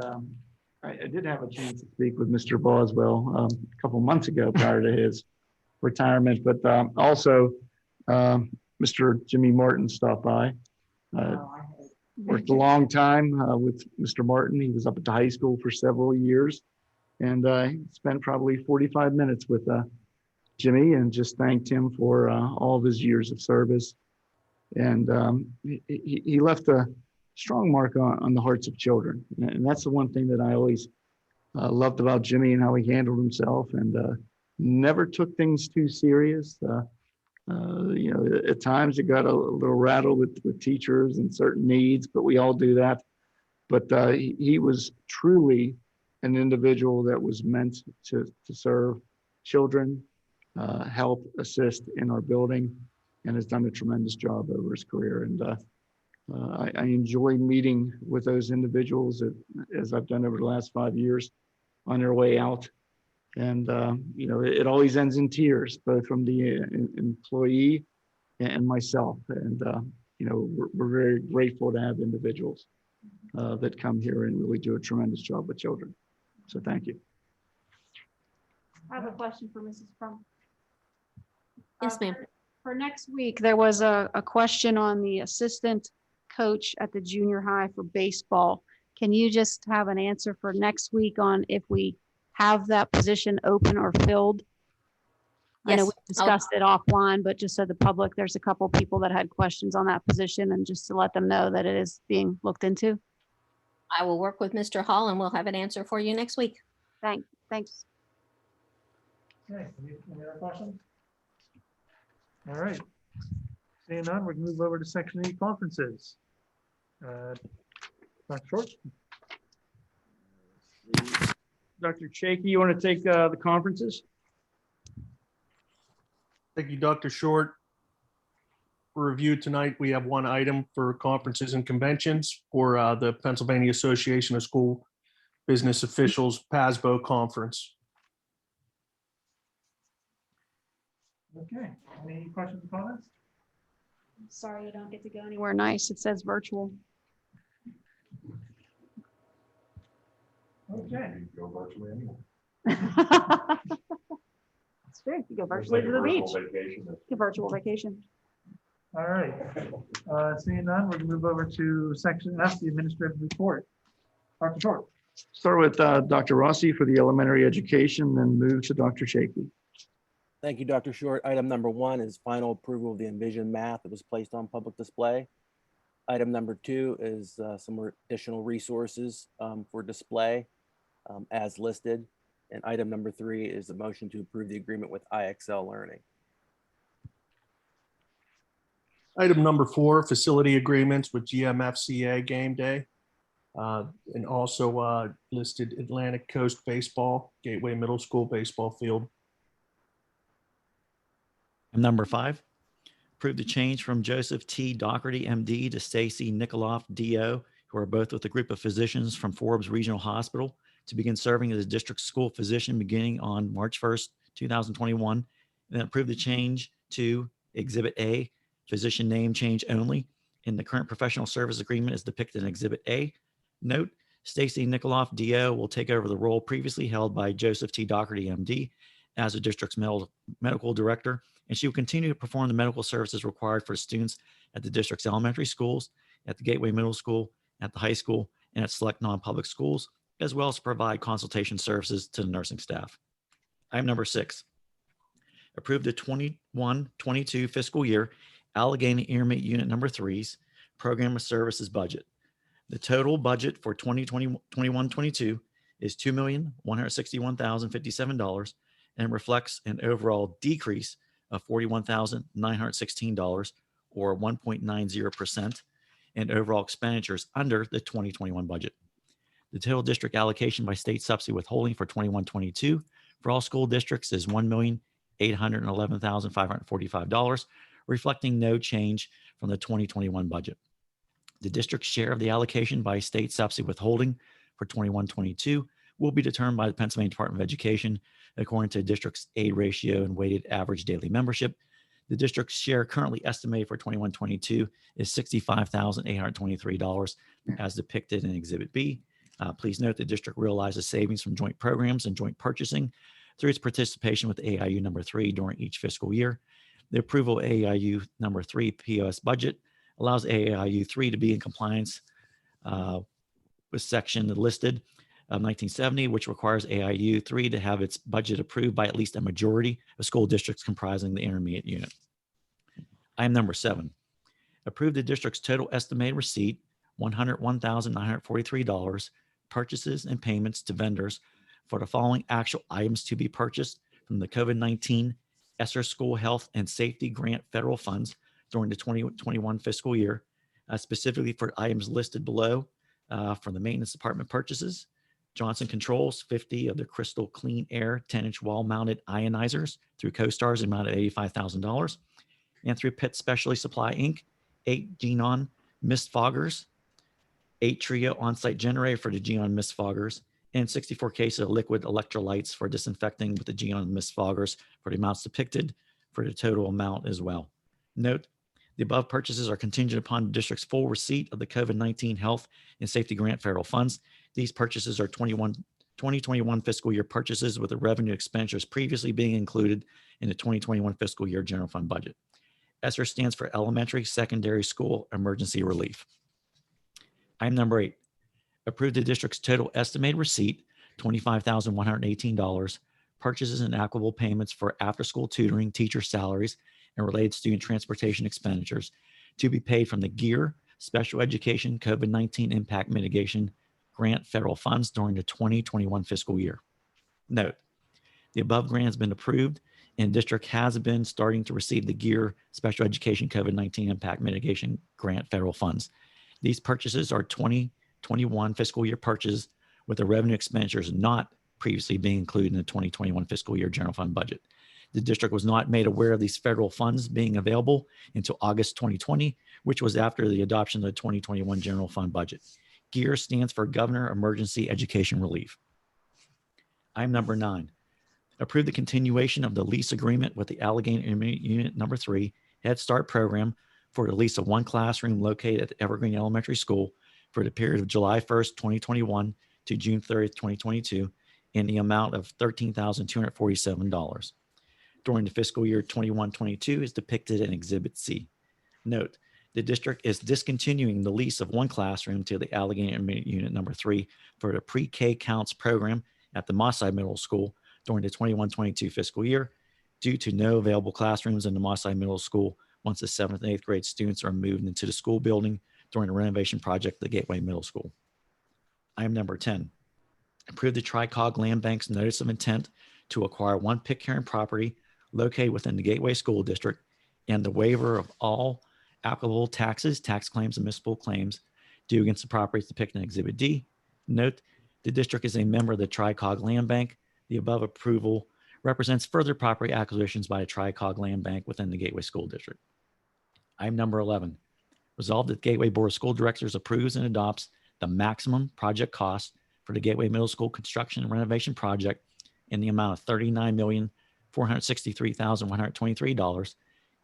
Speaker 3: I did have a chance to speak with Mr. Boswell a couple months ago prior to his retirement, but also Mr. Jimmy Martin stopped by. Worked a long time with Mr. Martin. He was up at the high school for several years, and spent probably 45 minutes with Jimmy and just thanked him for all of his years of service. And he left a strong mark on the hearts of children. And that's the one thing that I always loved about Jimmy and how he handled himself, and never took things too serious. You know, at times it got a little rattled with teachers and certain needs, but we all do that. But he was truly an individual that was meant to serve children, help, assist in our building, and has done a tremendous job over his career. And I enjoy meeting with those individuals as I've done over the last 5 years on their way out. And, you know, it always ends in tears, both from the employee and myself. And, you know, we're very grateful to have individuals that come here and really do a tremendous job with children. So thank you.
Speaker 11: I have a question for Mrs. Crum.
Speaker 17: Yes, ma'am.
Speaker 11: For next week, there was a question on the assistant coach at the junior high for baseball. Can you just have an answer for next week on if we have that position open or filled? I know
Speaker 17: Yes,
Speaker 11: we discussed it offline, but just so the public, there's a couple people that had questions on that position, and just to let them know that it is being looked into.
Speaker 17: I will work with Mr. Hall and we'll have an answer for you next week.
Speaker 11: Thanks.
Speaker 2: Okay, any other questions? All right. Seeing none, we can move over to section E, conferences. Dr. Short?
Speaker 3: Dr. Chaky, you want to take the conferences?
Speaker 19: Thank you, Dr. Short. For review tonight, we have one item for conferences and conventions for the Pennsylvania Association of School Business Officials PASBO Conference.
Speaker 2: Okay, any questions or comments?
Speaker 11: Sorry, you don't get to go anywhere nice. It says virtual.
Speaker 2: Okay.
Speaker 12: Go virtually anyway.
Speaker 11: It's true. You go virtually to the beach.
Speaker 12: Vacation.
Speaker 11: A virtual vacation.
Speaker 2: All right. Seeing none, we're gonna move over to section F, the administrative report. Dr. Short.
Speaker 3: Start with Dr. Rossi for the elementary education, then move to Dr. Chaky.
Speaker 20: Thank you, Dr. Short. Item number 1 is final approval of the Envision math that was placed on public display. Item number 2 is some additional resources for display as listed. And item number 3 is a motion to approve the agreement with IXL Learning.
Speaker 19: Item number 4, facility agreements with GMFCA Game Day. And also listed Atlantic Coast Baseball, Gateway Middle School baseball field.
Speaker 16: And number 5, approve the change from Joseph T. Doherty, MD, to Stacy Nikoloff, DO, who are both with a group of physicians from Forbes Regional Hospital, to begin serving as a district school physician beginning on March 1st, 2021. And then approve the change to Exhibit A, physician name change only. In the current professional service agreement is depicted in Exhibit A. Note, Stacy Nikoloff, DO, will take over the role previously held by Joseph T. Doherty, MD, as the district's medical director, and she will continue to perform the medical services required for students at the district's elementary schools, at the Gateway Middle School, at the high school, and at select non-public schools, as well as provide consultation services to the nursing staff. Item number 6, approve the 21-22 fiscal year Allegheny Intermediate Unit number 3's program of services budget. The total budget for 2021-22 is $2,161,057 and reflects an overall decrease of $41,916 or 1.90% in overall expenditures under the 2021 budget. The total district allocation by state subsidy withholding for 21-22 for all school districts is $1,811,545, reflecting no change from the 2021 budget. The district's share of the allocation by state subsidy withholding for 21-22 will be determined by the Pennsylvania Department of Education according to the district's aid ratio and weighted average daily membership. The district's share currently estimated for 21-22 is $65,823 as depicted in Exhibit B. Please note the district realizes savings from joint programs and joint purchasing through its participation with AIU number 3 during each fiscal year. The approval of AIU number 3 POS budget allows AIU 3 to be in compliance with section listed of 1970, which requires AIU 3 to have its budget approved by at least a majority of school districts comprising the intermediate unit. Item number 7, approve the district's total estimated receipt, $101,943, purchases and payments to vendors for the following actual items to be purchased from the COVID-19 ESSER School Health and Safety Grant federal funds during the 2021 fiscal year, specifically for items listed below. For the maintenance department purchases, Johnson Controls 50 of the Crystal Clean Air 10-inch wall-mounted ionizers through CoStar's amount of $85,000, and through Pitt Specialty Supply Inc. 8 Genon mist foggers, 8 Trio on-site generator for the Geon mist foggers, and 64 cases of liquid electrolytes for disinfecting with the Geon mist foggers for the amounts depicted for the total amount as well. Note, the above purchases are contingent upon the district's full receipt of the COVID-19 Health and Safety Grant federal funds. These purchases are 2021 fiscal year purchases with the revenue expenditures previously being included in the 2021 fiscal year general fund budget. ESSER stands for Elementary Secondary School Emergency Relief. Item number 8, approve the district's total estimated receipt, $25,118, purchases and applicable payments for after-school tutoring, teacher salaries, and related student transportation expenditures to be paid from the GEAR Special Education COVID-19 Impact Mitigation Grant federal funds during the 2021 fiscal year. Note, the above grant has been approved and district has been starting to receive the GEAR Special Education COVID-19 Impact Mitigation Grant federal funds. These purchases are 2021 fiscal year purchases with the revenue expenditures not previously being included in the 2021 fiscal year general fund budget. The district was not made aware of these federal funds being available until August 2020, which was after the adoption of the 2021 general fund budget. GEAR stands for Governor Emergency Education Relief. Item number 9, approve the continuation of the lease agreement with the Allegheny Intermediate Unit number 3 Head Start program for the lease of one classroom located at the Evergreen Elementary School for the period of July 1st, 2021 to June 30th, 2022 in the amount of $13,247. During the fiscal year 21-22 is depicted in Exhibit C. Note, the district is discontinuing the lease of one classroom to the Allegheny Intermediate Unit number 3 for the pre-K counts program at the Mosside Middle School during the 21-22 fiscal year due to no available classrooms in the Mosside Middle School once the 7th and 8th grade students are moved into the school building during the renovation project at the Gateway Middle School. Item number 10, approve the Tri-Cog Land Bank's notice of intent to acquire one Pitcairn property located within the Gateway School District and the waiver of all applicable taxes, tax claims, and municipal claims due against the properties depicted in Exhibit D. Note, the district is a member of the Tri-Cog Land Bank. The above approval represents further property acquisitions by a Tri-Cog Land Bank within the Gateway School District. Item number 11, resolved that Gateway Board of School Directors approves and adopts the maximum project cost for the Gateway Middle School construction and renovation project in the amount of $39,463,123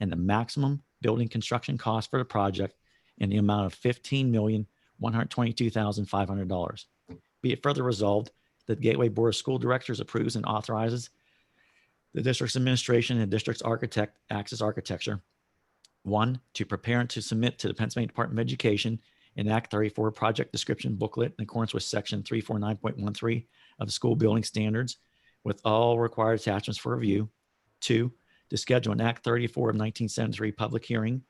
Speaker 16: and the maximum building construction cost for the project in the amount of $15,122,500. Be it further resolved that Gateway Board of School Directors approves and authorizes the district's administration and district's architect acts as architecture. 1, to prepare and to submit to the Pennsylvania Department of Education an Act 34 project description booklet in accordance with section 349.13 of the school building standards with all required attachments for review. 2, to schedule an Act 34 of 1973 public hearing.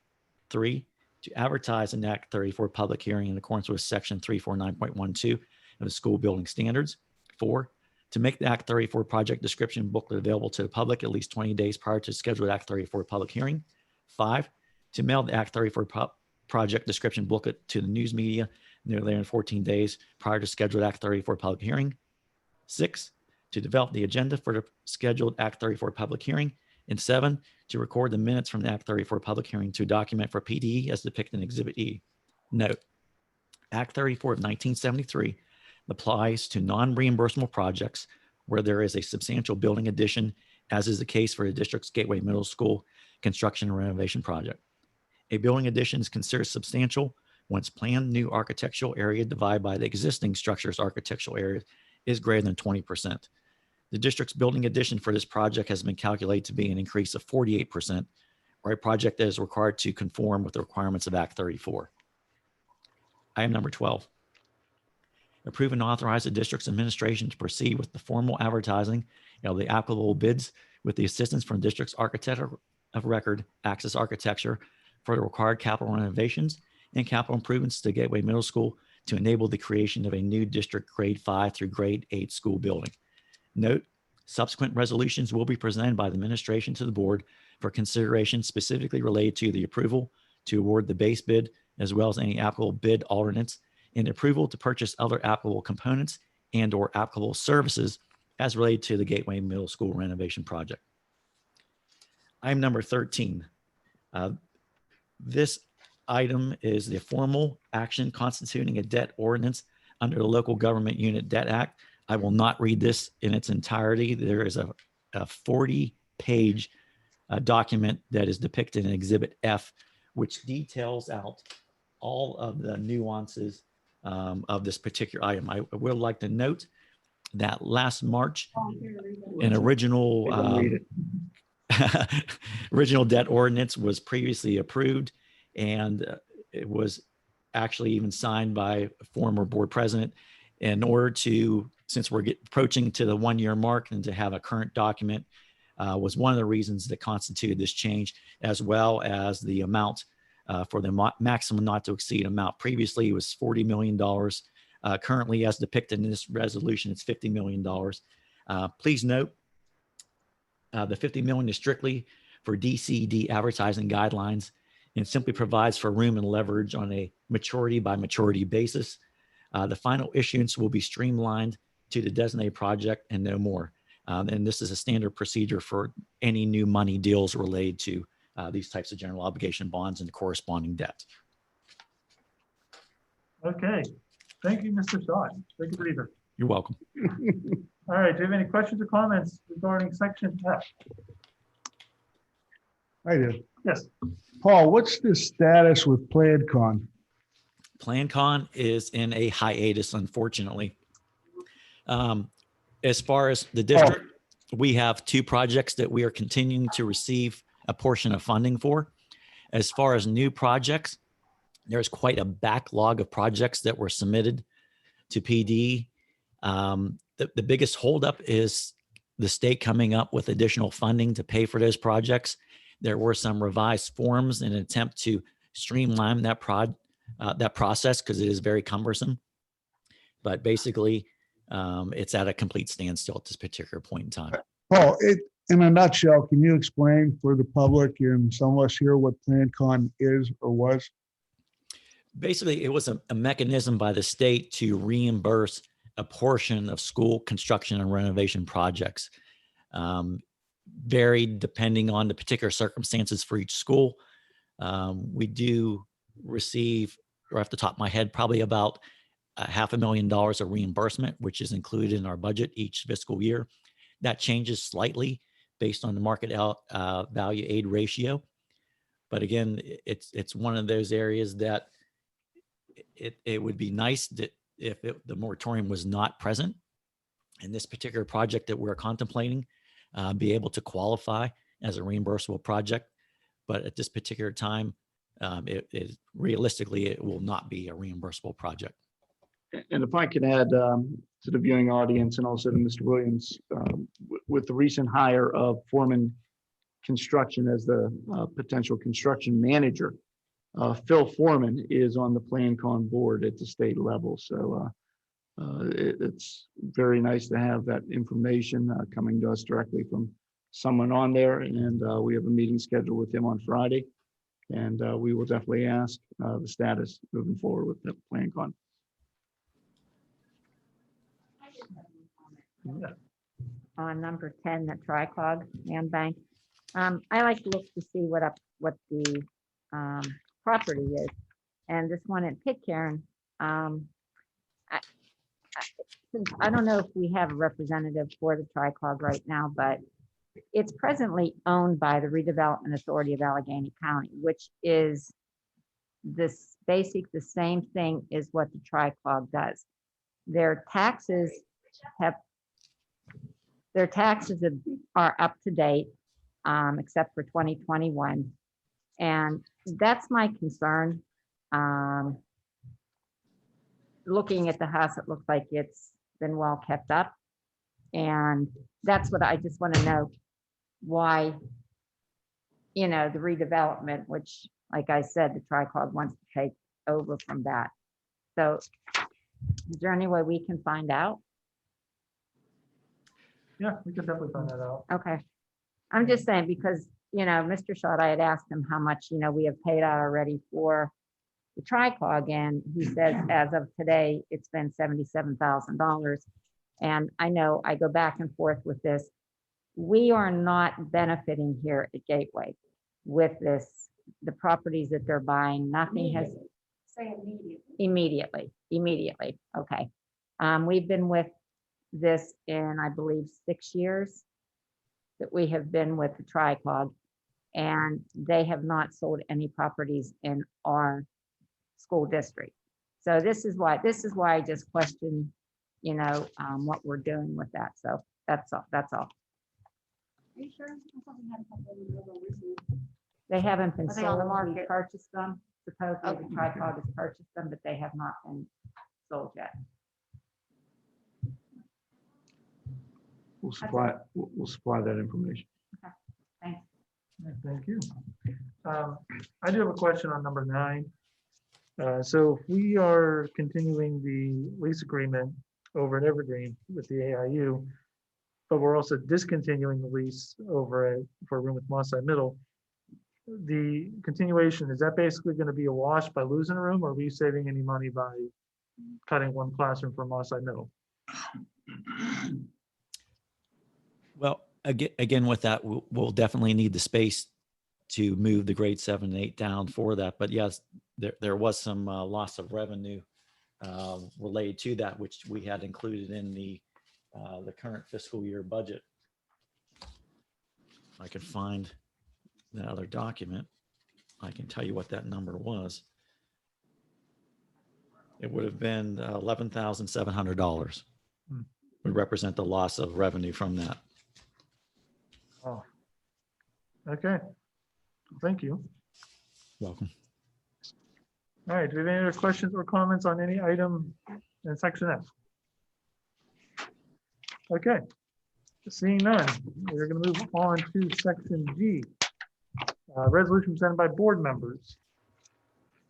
Speaker 16: 3, to advertise an Act 34 public hearing in accordance with section 349.12 of the school building standards. 4, to make the Act 34 project description booklet available to the public at least 20 days prior to the scheduled Act 34 public hearing. 5, to mail the Act 34 project description booklet to the news media no later than 14 days prior to scheduled Act 34 public hearing. 6, to develop the agenda for the scheduled Act 34 public hearing. And 7, to record the minutes from the Act 34 public hearing to document for PDE as depicted in Exhibit E. Note, Act 34 of 1973 applies to non-reimbursable projects where there is a substantial building addition, as is the case for the district's Gateway Middle School construction and renovation project. A building addition is considered substantial once planned new architectural area divided by the existing structure's architectural area is greater than 20%. The district's building addition for this project has been calculated to be an increase of 48%, or a project that is required to conform with the requirements of Act 34. Item number 12. Approve and authorize the district's administration to proceed with the formal advertising of the applicable bids with the assistance from district's architect of record, Axis Architecture, for the required capital renovations and capital improvements to Gateway Middle School to enable the creation of a new district grade 5 through grade 8 school building. Note, subsequent resolutions will be presented by the administration to the board for consideration specifically related to the approval to award the base bid, as well as any applicable bid alternates, and approval to purchase other applicable components and or applicable services as related to the Gateway Middle School renovation project. Item number 13. This item is the formal action constituting a debt ordinance under the Local Government Unit Debt Act. I will not read this in its entirety. There is a 40-page document that is depicted in Exhibit F, which details out all of the nuances of this particular item. I would like to note that last March, an original original debt ordinance was previously approved, and it was actually even signed by a former board president. In order to, since we're approaching to the 1-year mark, and to have a current document was one of the reasons that constituted this change, as well as the amount for the maximum not to exceed amount. Previously, it was $40 million. Currently, as depicted in this resolution, it's $50 million. Please note, the $50 million is strictly for DCD advertising guidelines and simply provides for room and leverage on a maturity by maturity basis. The final issuance will be streamlined to the designated project and no more. And this is a standard procedure for any new money deals related to these types of general obligation bonds and the corresponding debt.
Speaker 2: Okay, thank you, Mr. Shaw. Take a breather.
Speaker 16: You're welcome.
Speaker 2: All right, do you have any questions or comments regarding section F?
Speaker 14: I did.
Speaker 2: Yes.
Speaker 14: Paul, what's the status with PlanCon?
Speaker 16: PlanCon is in a hiatus, unfortunately. As far as the district, we have 2 projects that we are continuing to receive a portion of funding for. As far as new projects, there's quite a backlog of projects that were submitted to PD. The biggest holdup is the state coming up with additional funding to pay for those projects. There were some revised forms in an attempt to streamline that process, because it is very cumbersome. But basically, it's at a complete standstill at this particular point in time.
Speaker 14: Paul, in a nutshell, can you explain for the public and some of us here what PlanCon is or was?
Speaker 16: Basically, it was a mechanism by the state to reimburse a portion of school construction and renovation projects. Varied depending on the particular circumstances for each school. We do receive, or off the top of my head, probably about $500,000 of reimbursement, which is included in our budget each fiscal year. That changes slightly based on the market value aid ratio. But again, it's one of those areas that it would be nice that if the moratorium was not present in this particular project that we're contemplating, be able to qualify as a reimbursable project. But at this particular time, realistically, it will not be a reimbursable project.
Speaker 3: And if I could add to the viewing audience and also to Mr. Williams, with the recent hire of Foreman Construction as the potential construction manager, Phil Foreman is on the PlanCon board at the state level. So it's very nice to have that information coming to us directly from someone on there. And we have a meeting scheduled with him on Friday. And we will definitely ask the status moving forward with the PlanCon.
Speaker 10: On number 10, the TriCog land bank. I like to look to see what the property is. And this one at Pitcairn, since I don't know if we have a representative for the Tri-Cog right now, but it's presently owned by the Redevelopment Authority of Allegheny County, which is the same thing as what the Tri-Cog does. Their taxes are up to date, except for 2021. And that's my concern. Looking at the house, it looks like it's been well kept up. And that's what I just want to know, why, the redevelopment, which, like I said, the Tri-Cog wants to take over from that. So is there any way we can find out?
Speaker 2: Yeah, we can definitely find that out.
Speaker 10: Okay. I'm just saying because, Mr. Schott, I had asked him how much, we have paid out already for the Tri-Cog, and he says as of today, it's been $77,000. And I know I go back and forth with this. We are not benefiting here at Gateway with this, the properties that they're buying. Nothing has.
Speaker 11: Say
Speaker 10: Immediately. Okay. We've been with this in, I believe, 6 years that we have been with the Tri-Cog, and they have not sold any properties in our school district. So this is why I just question, what we're doing with that. So that's all.
Speaker 11: Are you sure? I thought we had a couple of them recently.
Speaker 10: They haven't been
Speaker 11: Are they on the
Speaker 10: sold. We
Speaker 11: market?
Speaker 10: purchased them. Supposedly the Tri-Cog has purchased them, but they have not been sold yet.
Speaker 3: We'll supply that information.
Speaker 10: Thanks.
Speaker 2: Thank you. I do have a question on number 9. So if we are continuing the lease agreement over at Evergreen with the AIU, but we're also discontinuing the lease over for a room with Moss Side Middle, the continuation, is that basically going to be a wash by losing a room, or are we saving any money by cutting one classroom for Moss Side Middle?
Speaker 16: Well, again, with that, we'll definitely need the space to move the grade 7 and 8 down for that. But yes, there was some loss of revenue related to that, which we had included in the current fiscal year budget. I could find the other document. I can tell you what that number was. It would have been $11,700 would represent the loss of revenue from that.
Speaker 2: Oh, okay. Thank you.
Speaker 16: Welcome.
Speaker 2: All right, do we have any other questions or comments on any item in section F? Okay, seeing none, we're going to move on to section G. Resolution presented by board members.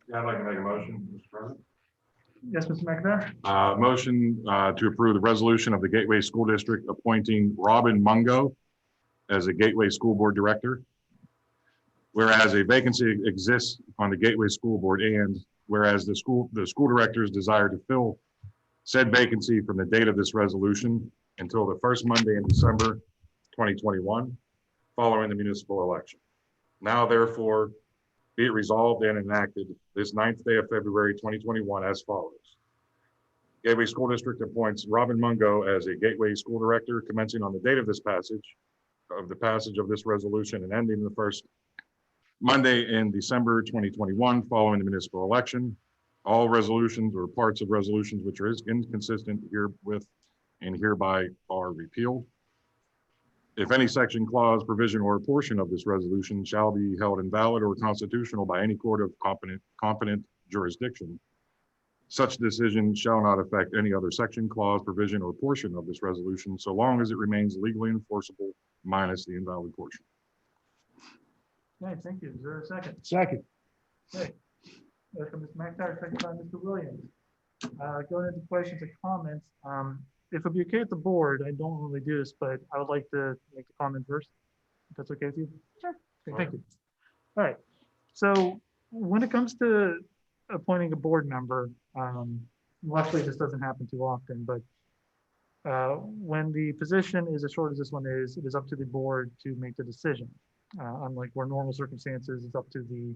Speaker 12: Yeah, I'd like to make a motion, Mr. President.
Speaker 2: Yes, Mr. McIntyre?
Speaker 12: Motion to approve the resolution of the Gateway School District appointing Robin Mungo as a Gateway School Board Director. Whereas a vacancy exists on the Gateway School Board, and whereas the school directors desire to fill said vacancy from the date of this resolution until the first Monday in December 2021, following the municipal election. Now, therefore, be it resolved and enacted this 9th day of February 2021 as follows. Gateway School District appoints Robin Mungo as a Gateway School Director commencing on the date of this passage of this resolution and ending the first Monday in December 2021 following the municipal election. All resolutions or parts of resolutions which are inconsistent herewith and hereby are repealed. If any section, clause, provision, or portion of this resolution shall be held invalid or constitutional by any court of competent jurisdiction, such decision shall not affect any other section, clause, provision, or portion of this resolution, so long as it remains legally enforceable, minus the invalid portion.
Speaker 2: Okay, thank you. Is there a second?
Speaker 14: Second.
Speaker 2: Okay. From Mr. McIntyre, second by Mr. Williams. Going into questions and comments. If it'd be okay with the board, I don't normally do this, but I would like to make a comment first. If that's okay with you?
Speaker 11: Sure.
Speaker 2: Okay, thank you. All right. So when it comes to appointing a board member, luckily this doesn't happen too often, but when the position is as short as this one is, it is up to the board to make the decision. Unlike where normal circumstances, it's up to the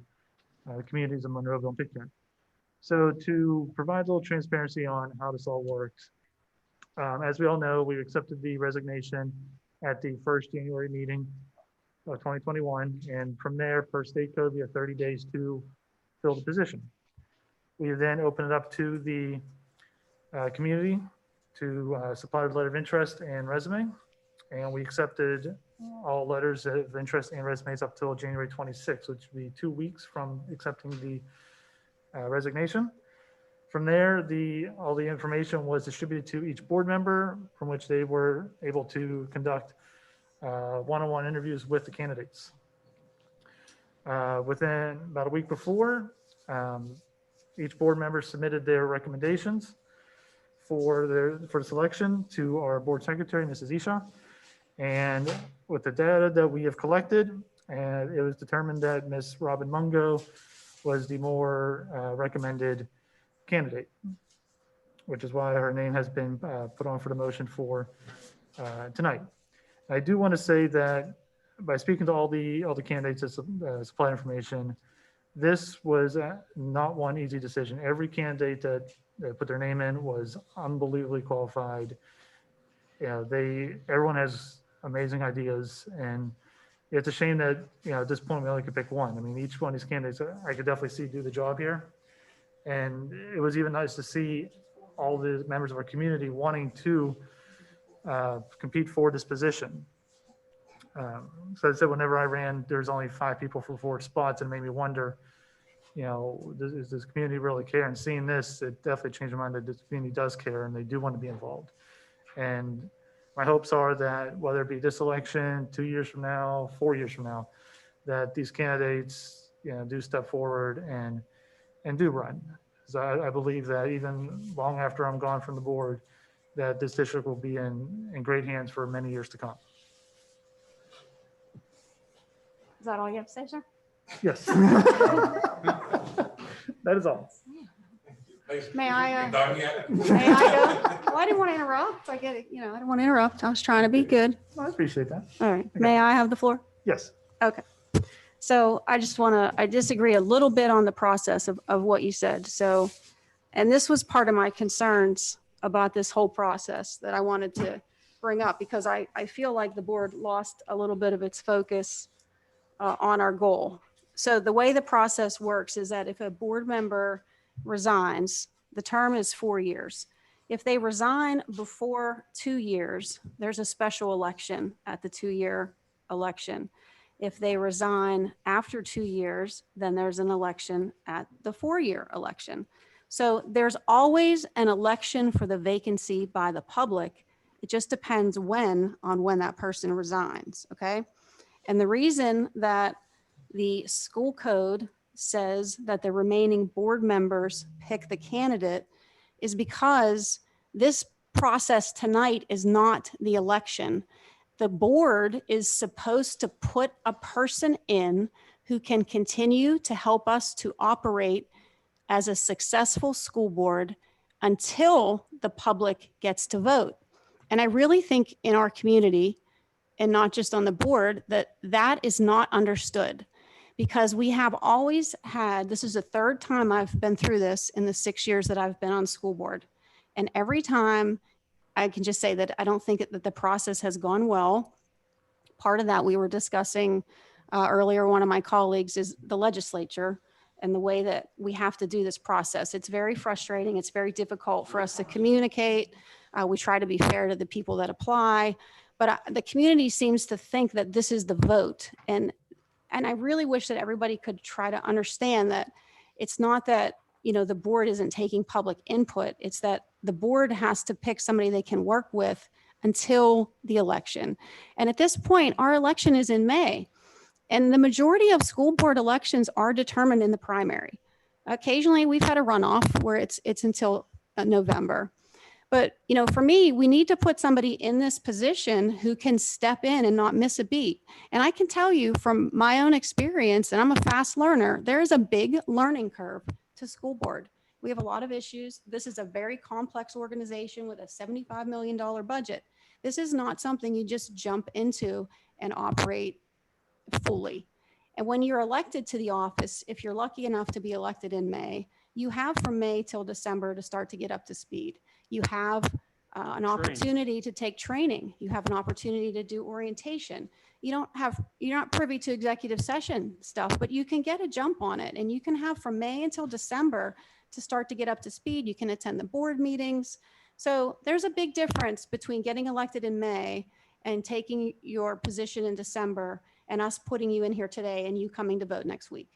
Speaker 2: communities of Monroeville and Pitcairn. So to provide a little transparency on how this all works, As we all know, we accepted the resignation at the first January meeting of 2021. And from there, per state code, we have 30 days to fill the position. We then open it up to the community to supply a letter of interest and resume. And we accepted all letters of interest and resumes up till January 26th, which would be 2 weeks from accepting the resignation. From there, all the information was distributed to each board member, from which they were able to conduct one-on-one interviews with the candidates. Within about a week before, each board member submitted their recommendations for the selection to our board secretary, Mrs. Isha. And with the data that we have collected, and it was determined that Ms. Robin Mungo was the more recommended candidate, which is why her name has been put on for the motion for tonight. I do want to say that by speaking to all the candidates that supplied information, this was not one easy decision. Every candidate that put their name in was unbelievably qualified. Everyone has amazing ideas, and it's a shame that at this point we only could pick one. I mean, each one of these candidates I could definitely see do the job here, and it was even nice to see all the members of our community wanting to compete for this position. So I said, whenever I ran, there's only 5 people for 4 spots, and it made me wonder, does this community really care? And seeing this, it definitely changed my mind that this community does care and they do want to be involved. And my hopes are that whether it be this election, 2 years from now, 4 years from now, that these candidates, do step forward and do run. Because I believe that even long after I'm gone from the board, that this district will be in great hands for many years to come.
Speaker 11: Is that all you have to say, sir?
Speaker 2: Yes. That is all.
Speaker 11: May I go? Well, I didn't want to interrupt. I get it. I didn't want to interrupt. I was trying to be good.
Speaker 2: I appreciate that.
Speaker 11: All right. May I have the floor?
Speaker 2: Yes.
Speaker 11: Okay. So I disagree a little bit on the process of what you said. So, and this was part of my concerns about this whole process that I wanted to bring up, because I feel like the board lost a little bit of its focus on our goal. So the way the process works is that if a board member resigns, the term is 4 years. If they resign before 2 years, there's a special election at the 2-year election. If they resign after 2 years, then there's an election at the 4-year election. So there's always an election for the vacancy by the public. It just depends on when that person resigns, okay? And the reason that the school code says that the remaining board members pick the candidate is because this process tonight is not the election. The board is supposed to put a person in who can continue to help us to operate as a successful school board until the public gets to vote. And I really think in our community, and not just on the board, that is not understood, because we have always had, this is the 3rd time I've been through this in the 6 years that I've been on school board. And every time I can just say that I don't think that the process has gone well. Part of that we were discussing earlier, one of my colleagues, is the legislature and the way that we have to do this process. It's very frustrating. It's very difficult for us to communicate. We try to be fair to the people that apply, but the community seems to think that this is the vote. And I really wish that everybody could try to understand that it's not that, the board isn't taking public input. It's that the board has to pick somebody they can work with until the election. And at this point, our election is in May. And the majority of school board elections are determined in the primary. Occasionally, we've had a runoff where it's until November. But, for me, we need to put somebody in this position who can step in and not miss a beat. And I can tell you from my own experience, and I'm a fast learner, there is a big learning curve to school board. We have a lot of issues. This is a very complex organization with a $75 million budget. This is not something you just jump into and operate fully. And when you're elected to the office, if you're lucky enough to be elected in May, you have from May till December to start to get up to speed. You have an opportunity to take training. You have an opportunity to do orientation. You're not privy to executive session stuff, but you can get a jump on it, and you can have from May until December to start to get up to speed. You can attend the board meetings. So there's a big difference between getting elected in May and taking your position in December and us putting you in here today and you coming to vote next week.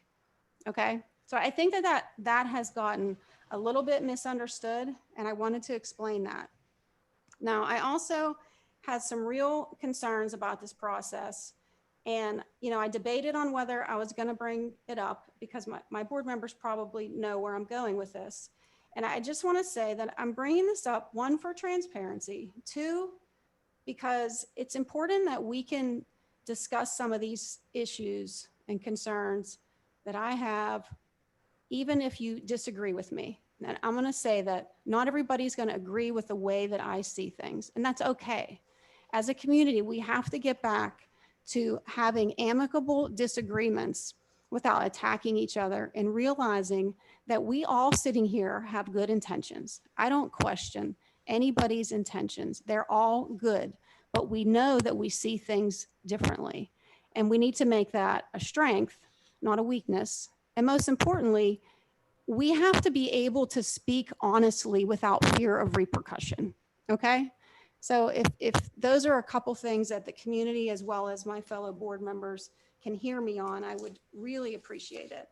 Speaker 11: Okay. So I think that has gotten a little bit misunderstood, and I wanted to explain that. Now, I also had some real concerns about this process. And, I debated on whether I was going to bring it up because my board members probably know where I'm going with this. And I just want to say that I'm bringing this up, one, for transparency, two, because it's important that we can discuss some of these issues and concerns that I have, even if you disagree with me. And I'm going to say that not everybody's going to agree with the way that I see things, and that's okay. As a community, we have to get back to having amicable disagreements without attacking each other and realizing that we all sitting here have good intentions. I don't question anybody's intentions. They're all good, but we know that we see things differently, and we need to make that a strength, not a weakness. And most importantly, we have to be able to speak honestly without fear of repercussion, okay? So if those are a couple things that the community as well as my fellow board members can hear me on, I would really appreciate it.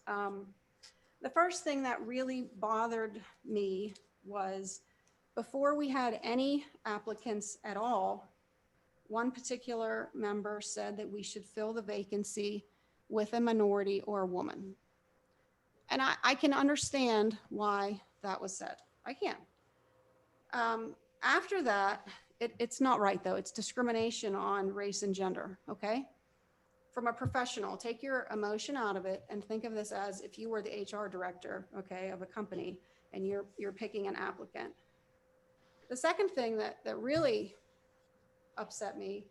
Speaker 11: The first thing that really bothered me was before we had any applicants at all, one particular member said that we should fill the vacancy with a minority or a woman. And I can understand why that was said. I can. After that, it's not right though. It's discrimination on race and gender, okay? From a professional, take your emotion out of it and think of this as if you were the HR director, okay, of a company and you're picking an applicant. The second thing that really upset me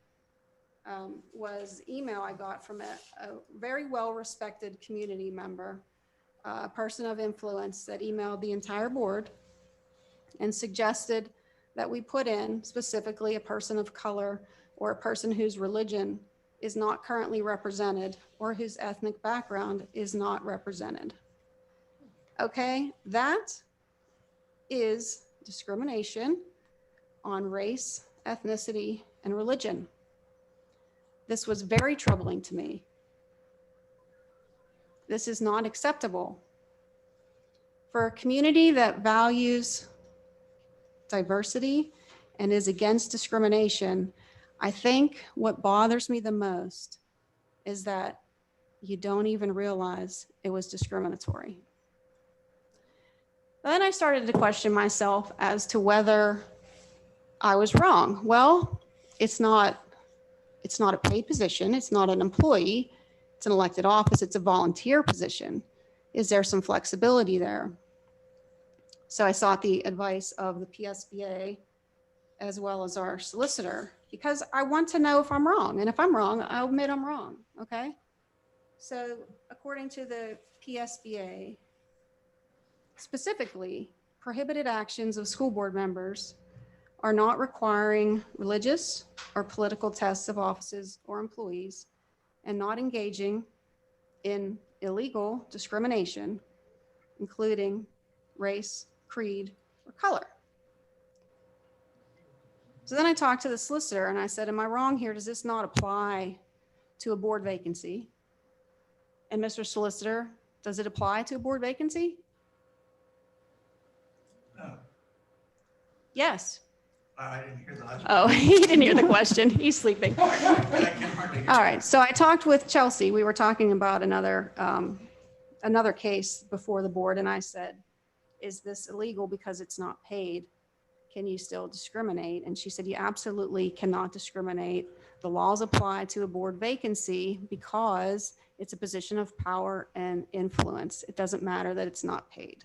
Speaker 11: was email I got from a very well-respected community member, a person of influence that emailed the entire board and suggested that we put in specifically a person of color or a person whose religion is not currently represented or whose ethnic background is not represented. Okay, that is discrimination on race, ethnicity, and religion. This was very troubling to me. This is not acceptable. For a community that values diversity and is against discrimination, I think what bothers me the most is that you don't even realize it was discriminatory. Then I started to question myself as to whether I was wrong. Well, it's not a paid position. It's not an employee. It's an elected office. It's a volunteer position. Is there some flexibility there? So I sought the advice of the PSBA as well as our solicitor, because I want to know if I'm wrong. And if I'm wrong, I'll admit I'm wrong, okay? So according to the PSBA, specifically, prohibited actions of school board members are not requiring religious or political tests of offices or employees and not engaging in illegal discrimination, including race, creed, or color. So then I talked to the solicitor and I said, am I wrong here? Does this not apply to a board vacancy? And Mr. Solicitor, does it apply to a board vacancy?
Speaker 2: No.
Speaker 11: Yes.
Speaker 2: I didn't hear the last.
Speaker 11: Oh, he didn't hear the question. He's sleeping. All right. So I talked with Chelsea. We were talking about another case before the board. And I said, is this illegal because it's not paid? Can you still discriminate? And she said, you absolutely cannot discriminate. The laws apply to a board vacancy because it's a position of power and influence. It doesn't matter that it's not paid.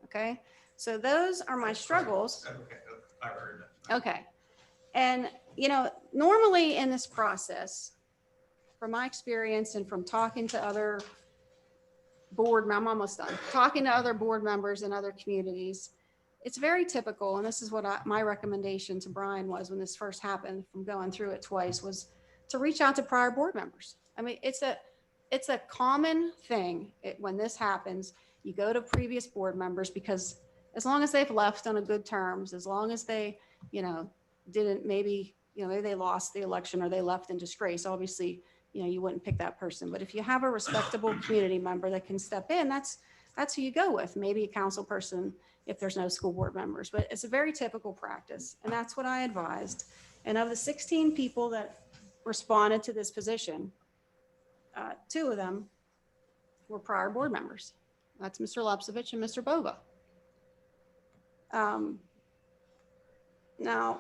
Speaker 11: Okay. So those are my struggles.
Speaker 2: Okay, I heard that.
Speaker 11: Okay. And, normally in this process, from my experience and from talking to other I'm almost done, talking to other board members in other communities, it's very typical, and this is what my recommendation to Brian was when this first happened, from going through it twice, was to reach out to prior board members. I mean, it's a common thing. When this happens, you go to previous board members, because as long as they've left on a good terms, as long as they, didn't maybe they lost the election or they left in disgrace, obviously, you wouldn't pick that person. But if you have a respectable community member that can step in, that's who you go with. Maybe a council person if there's no school board members, but it's a very typical practice. And that's what I advised. And of the 16 people that responded to this position, 2 of them were prior board members. That's Mr. Lepsovich and Mr. Bova. Now,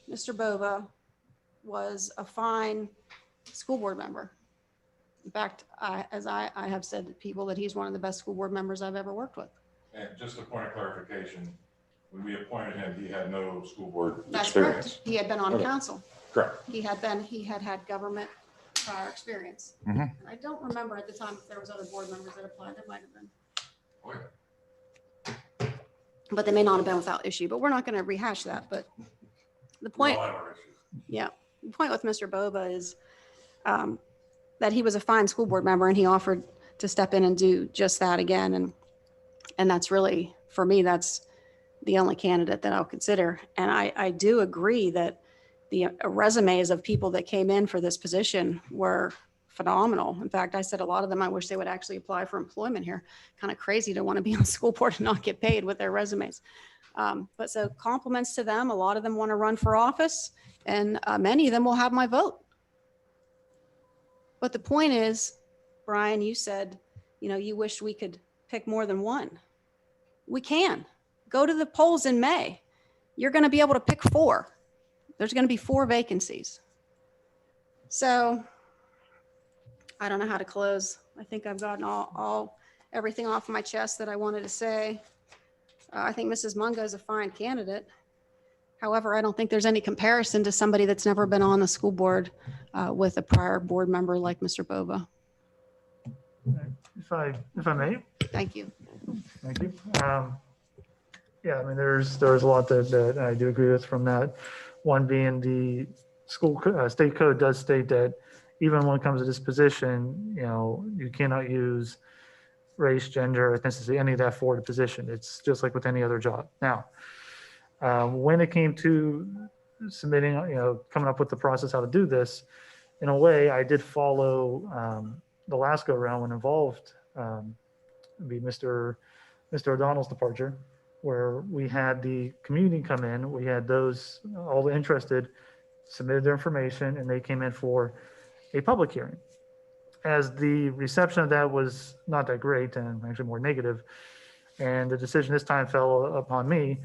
Speaker 11: Mr. Bova was a fine school board member. In fact, I have said to people that he's one of the best school board members I've ever worked with.
Speaker 12: And just a point of clarification, when we appointed him, he had no school board
Speaker 11: That's
Speaker 12: experience.
Speaker 11: correct. He had been on
Speaker 12: Okay.
Speaker 11: council.
Speaker 12: Correct.
Speaker 11: He had had government prior experience.
Speaker 12: Mhm.
Speaker 11: I don't remember at the time if there was other board members that applied. There might have been.
Speaker 12: Oh,
Speaker 11: But they may not have been without issue, but we're not going to rehash that. But the point, yeah, the point with Mr. Bova is that he was a fine school board member and he offered to step in and do just that again. And that's really, for me, that's the only candidate that I'll consider. And I do agree that the resumes of people that came in for this position were phenomenal. In fact, I said a lot of them, I wish they would actually apply for employment here. Kind of crazy to want to be on the school board and not get paid with their resumes. But so compliments to them. A lot of them want to run for office, and many of them will have my vote. But the point is, Brian, you said, you wish we could pick more than one. We can. Go to the polls in May. You're going to be able to pick 4. There's going to be 4 vacancies. So I don't know how to close. I think I've gotten everything off my chest that I wanted to say. I think Mrs. Mungo is a fine candidate. However, I don't think there's any comparison to somebody that's never been on the school board with a prior board member like Mr. Bova.
Speaker 2: If I may.
Speaker 11: Thank you.
Speaker 2: Thank you. Yeah, I mean, there's a lot that I do agree with from that. One being the state code does state that even when it comes to this position, you cannot use race, gender, ethnicity, any of that for the position. It's just like with any other job. Now, when it came to submitting, coming up with the process how to do this, in a way, I did follow the last go around when involved be Mr. O'Donnell's departure, where we had the community come in, we had all the interested submitted their information, and they came in for a public hearing. As the reception of that was not that great and actually more negative, and the decision this time fell upon me,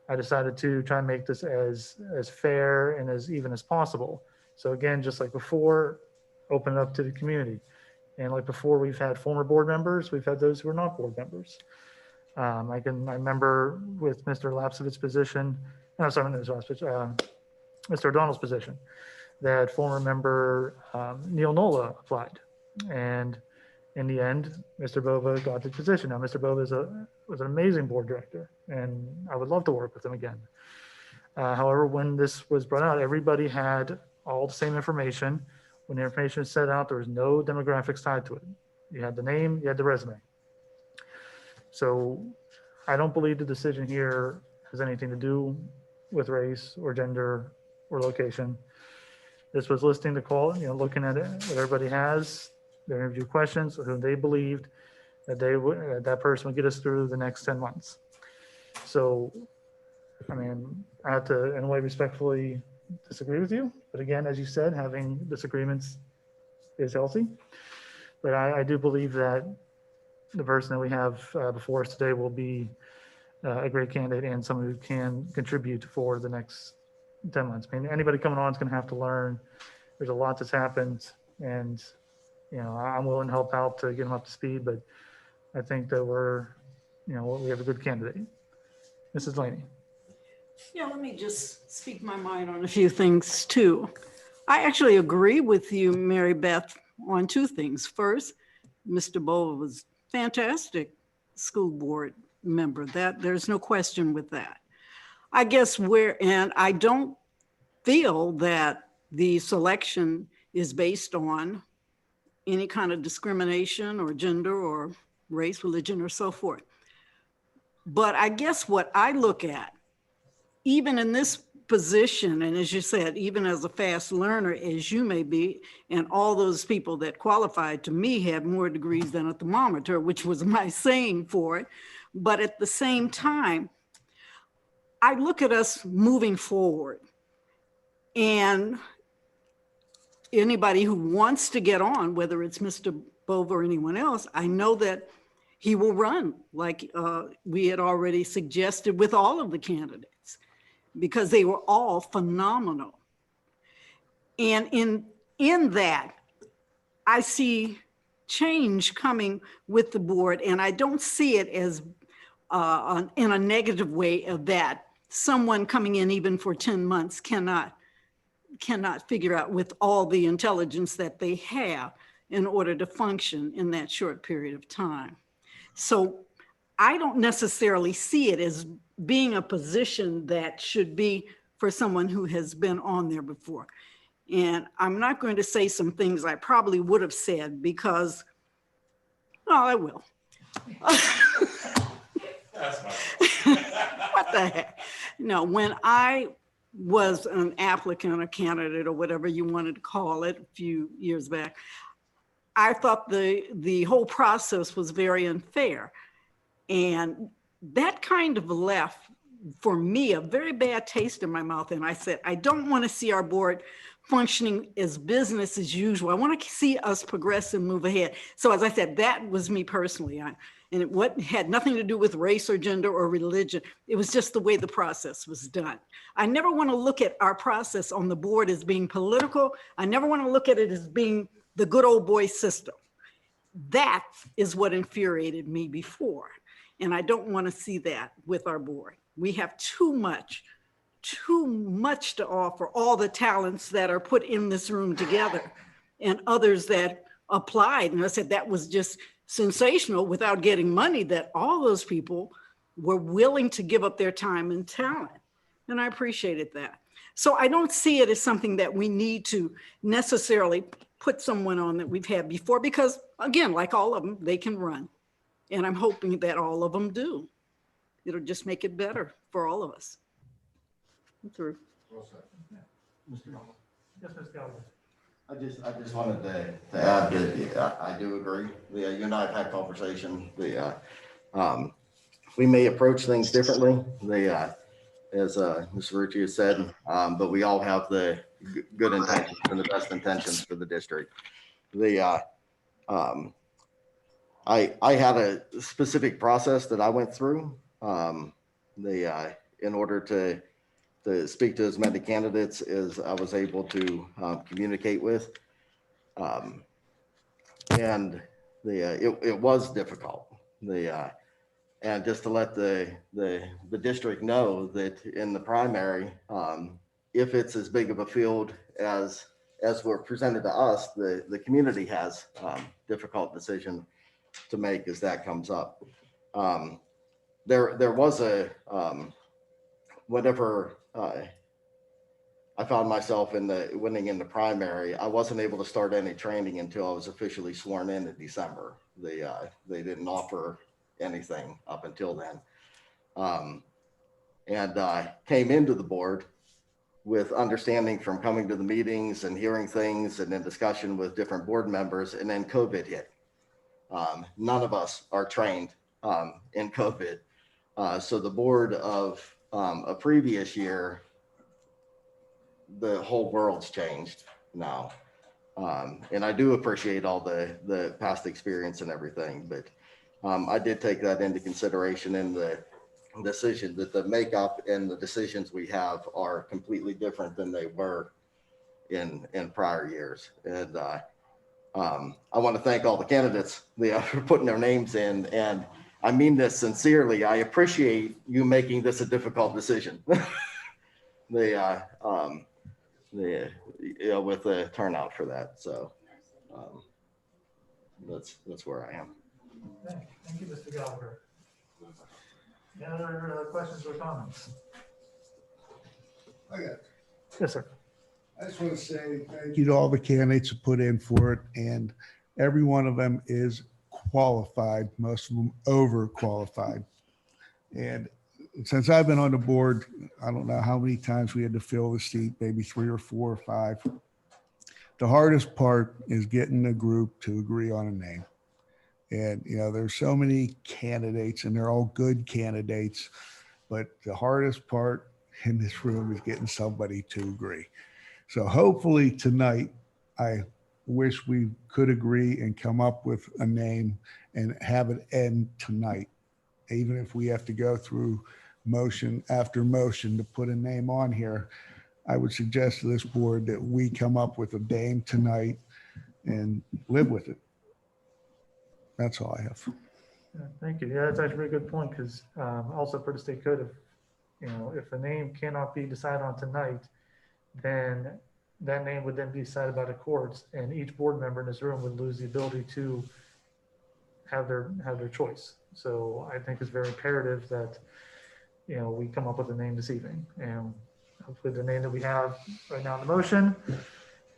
Speaker 2: I decided to try and make this as fair and as even as possible. So again, just like before, open it up to the community. And like before, we've had former board members, we've had those who are not board members. I remember with Mr. Lapsovich's position, Mr. O'Donnell's position, that former member Neil Nola applied. And in the end, Mr. Bova got the position. Now, Mr. Bova was an amazing board director, and I would love to work with him again. However, when this was brought out, everybody had all the same information. When the information was set out, there was no demographics tied to it. You had the name, you had the resume. So I don't believe the decision here has anything to do with race or gender or location. This was listing the call, looking at it, what everybody has, their interview questions, who they believed that that person would get us through the next 10 months. So, I mean, I have to, in a way, respectfully disagree with you. But again, as you said, having disagreements is healthy. But I do believe that the person that we have before us today will be a great candidate and someone who can contribute for the next 10 months. I mean, anybody coming on is going to have to learn. There's a lot that's happened, and I'm willing to help out to get them up to speed. But I think that we have a good candidate. Mrs. Laney.
Speaker 18: Yeah, let me just speak my mind on a few things too. I actually agree with you, Mary Beth, on 2 things. First, Mr. Bowe was fantastic school board member. That there's no question with that. I guess and I don't feel that the selection is based on any kind of discrimination or gender or race, religion, or so forth. But I guess what I look at, even in this position, and as you said, even as a fast learner, as you may be, and all those people that qualified to me had more degrees than a thermometer, which was my saying for it. But at the same time, I look at us moving forward, and anybody who wants to get on, whether it's Mr. Bove or anyone else, I know that he will run like we had already suggested with all of the candidates, because they were all phenomenal. And in that, I see change coming with the board, and I don't see it as in a negative way of that someone coming in even for 10 months cannot figure out with all the intelligence that they have in order to function in that short period of time. So I don't necessarily see it as being a position that should be for someone who has been on there before. And I'm not going to say some things I probably would have said because, oh, I will. What the heck? No, when I was an applicant, a candidate, or whatever you wanted to call it a few years back, I thought the whole process was very unfair. And that kind of left, for me, a very bad taste in my mouth. And I said, I don't want to see our board functioning as business as usual. I want to see us progress and move ahead. So as I said, that was me personally. And it had nothing to do with race or gender or religion. It was just the way the process was done. I never want to look at our process on the board as being political. I never want to look at it as being the good old boy system. That is what infuriated me before. And I don't want to see that with our board. We have too much to offer, all the talents that are put in this room together and others that applied. And I said that was just sensational without getting money, that all those people were willing to give up their time and talent. And I appreciated that. So I don't see it as something that we need to necessarily put someone on that we've had before, because again, like all of them, they can run. And I'm hoping that all of them do. It'll just make it better for all of us. I'm through.
Speaker 2: Yes, Mr. Gallagher.
Speaker 13: I just wanted to add that I do agree. You and I have had conversation. We may approach things differently. As Mr. Rucci has said, but we all have the good intentions and the best intentions for the district. I had a specific process that I went through in order to speak to as many candidates as I was able to communicate with. And it was difficult. And just to let the district know that in the primary, if it's as big of a field as were presented to us, the community has difficult decision to make as that comes up. There was whenever I found myself winning in the primary, I wasn't able to start any training until I was officially sworn in December. They didn't offer anything up until then. And I came into the board with understanding from coming to the meetings and hearing things and in discussion with different board members, and then COVID hit. None of us are trained in COVID. So the board of a previous year, the whole world's changed now. And I do appreciate all the past experience and everything, but I did take that into consideration in the decision that the makeup and the decisions we have are completely different than they were in prior years. And I want to thank all the candidates for putting their names in. And I mean this sincerely. I appreciate you making this a difficult decision. With the turnout for that. So that's where I am.
Speaker 2: Thank you, Mr. Gallagher. Any other questions or comments?
Speaker 14: I got
Speaker 2: Yes, sir.
Speaker 14: I just want to say thank you to all the candidates who put in for it, and every one of them is qualified, most of them overqualified. And since I've been on the board, I don't know how many times we had to fill the seat, maybe 3 or 4 or 5. The hardest part is getting a group to agree on a name. And, you know, there's so many candidates and they're all good candidates, but the hardest part in this room is getting somebody to agree. So hopefully tonight, I wish we could agree and come up with a name and have it end tonight. Even if we have to go through motion after motion to put a name on here, I would suggest to this board that we come up with a name tonight and live with it. That's all I have.
Speaker 2: Yeah, thank you. Yeah, that's actually a very good point, because also for the state code, if a name cannot be decided on tonight, then that name would then be decided by the courts, and each board member in this room would lose the ability to have their choice. So I think it's very imperative that, we come up with a name this evening, and hopefully the name that we have right now in the motion,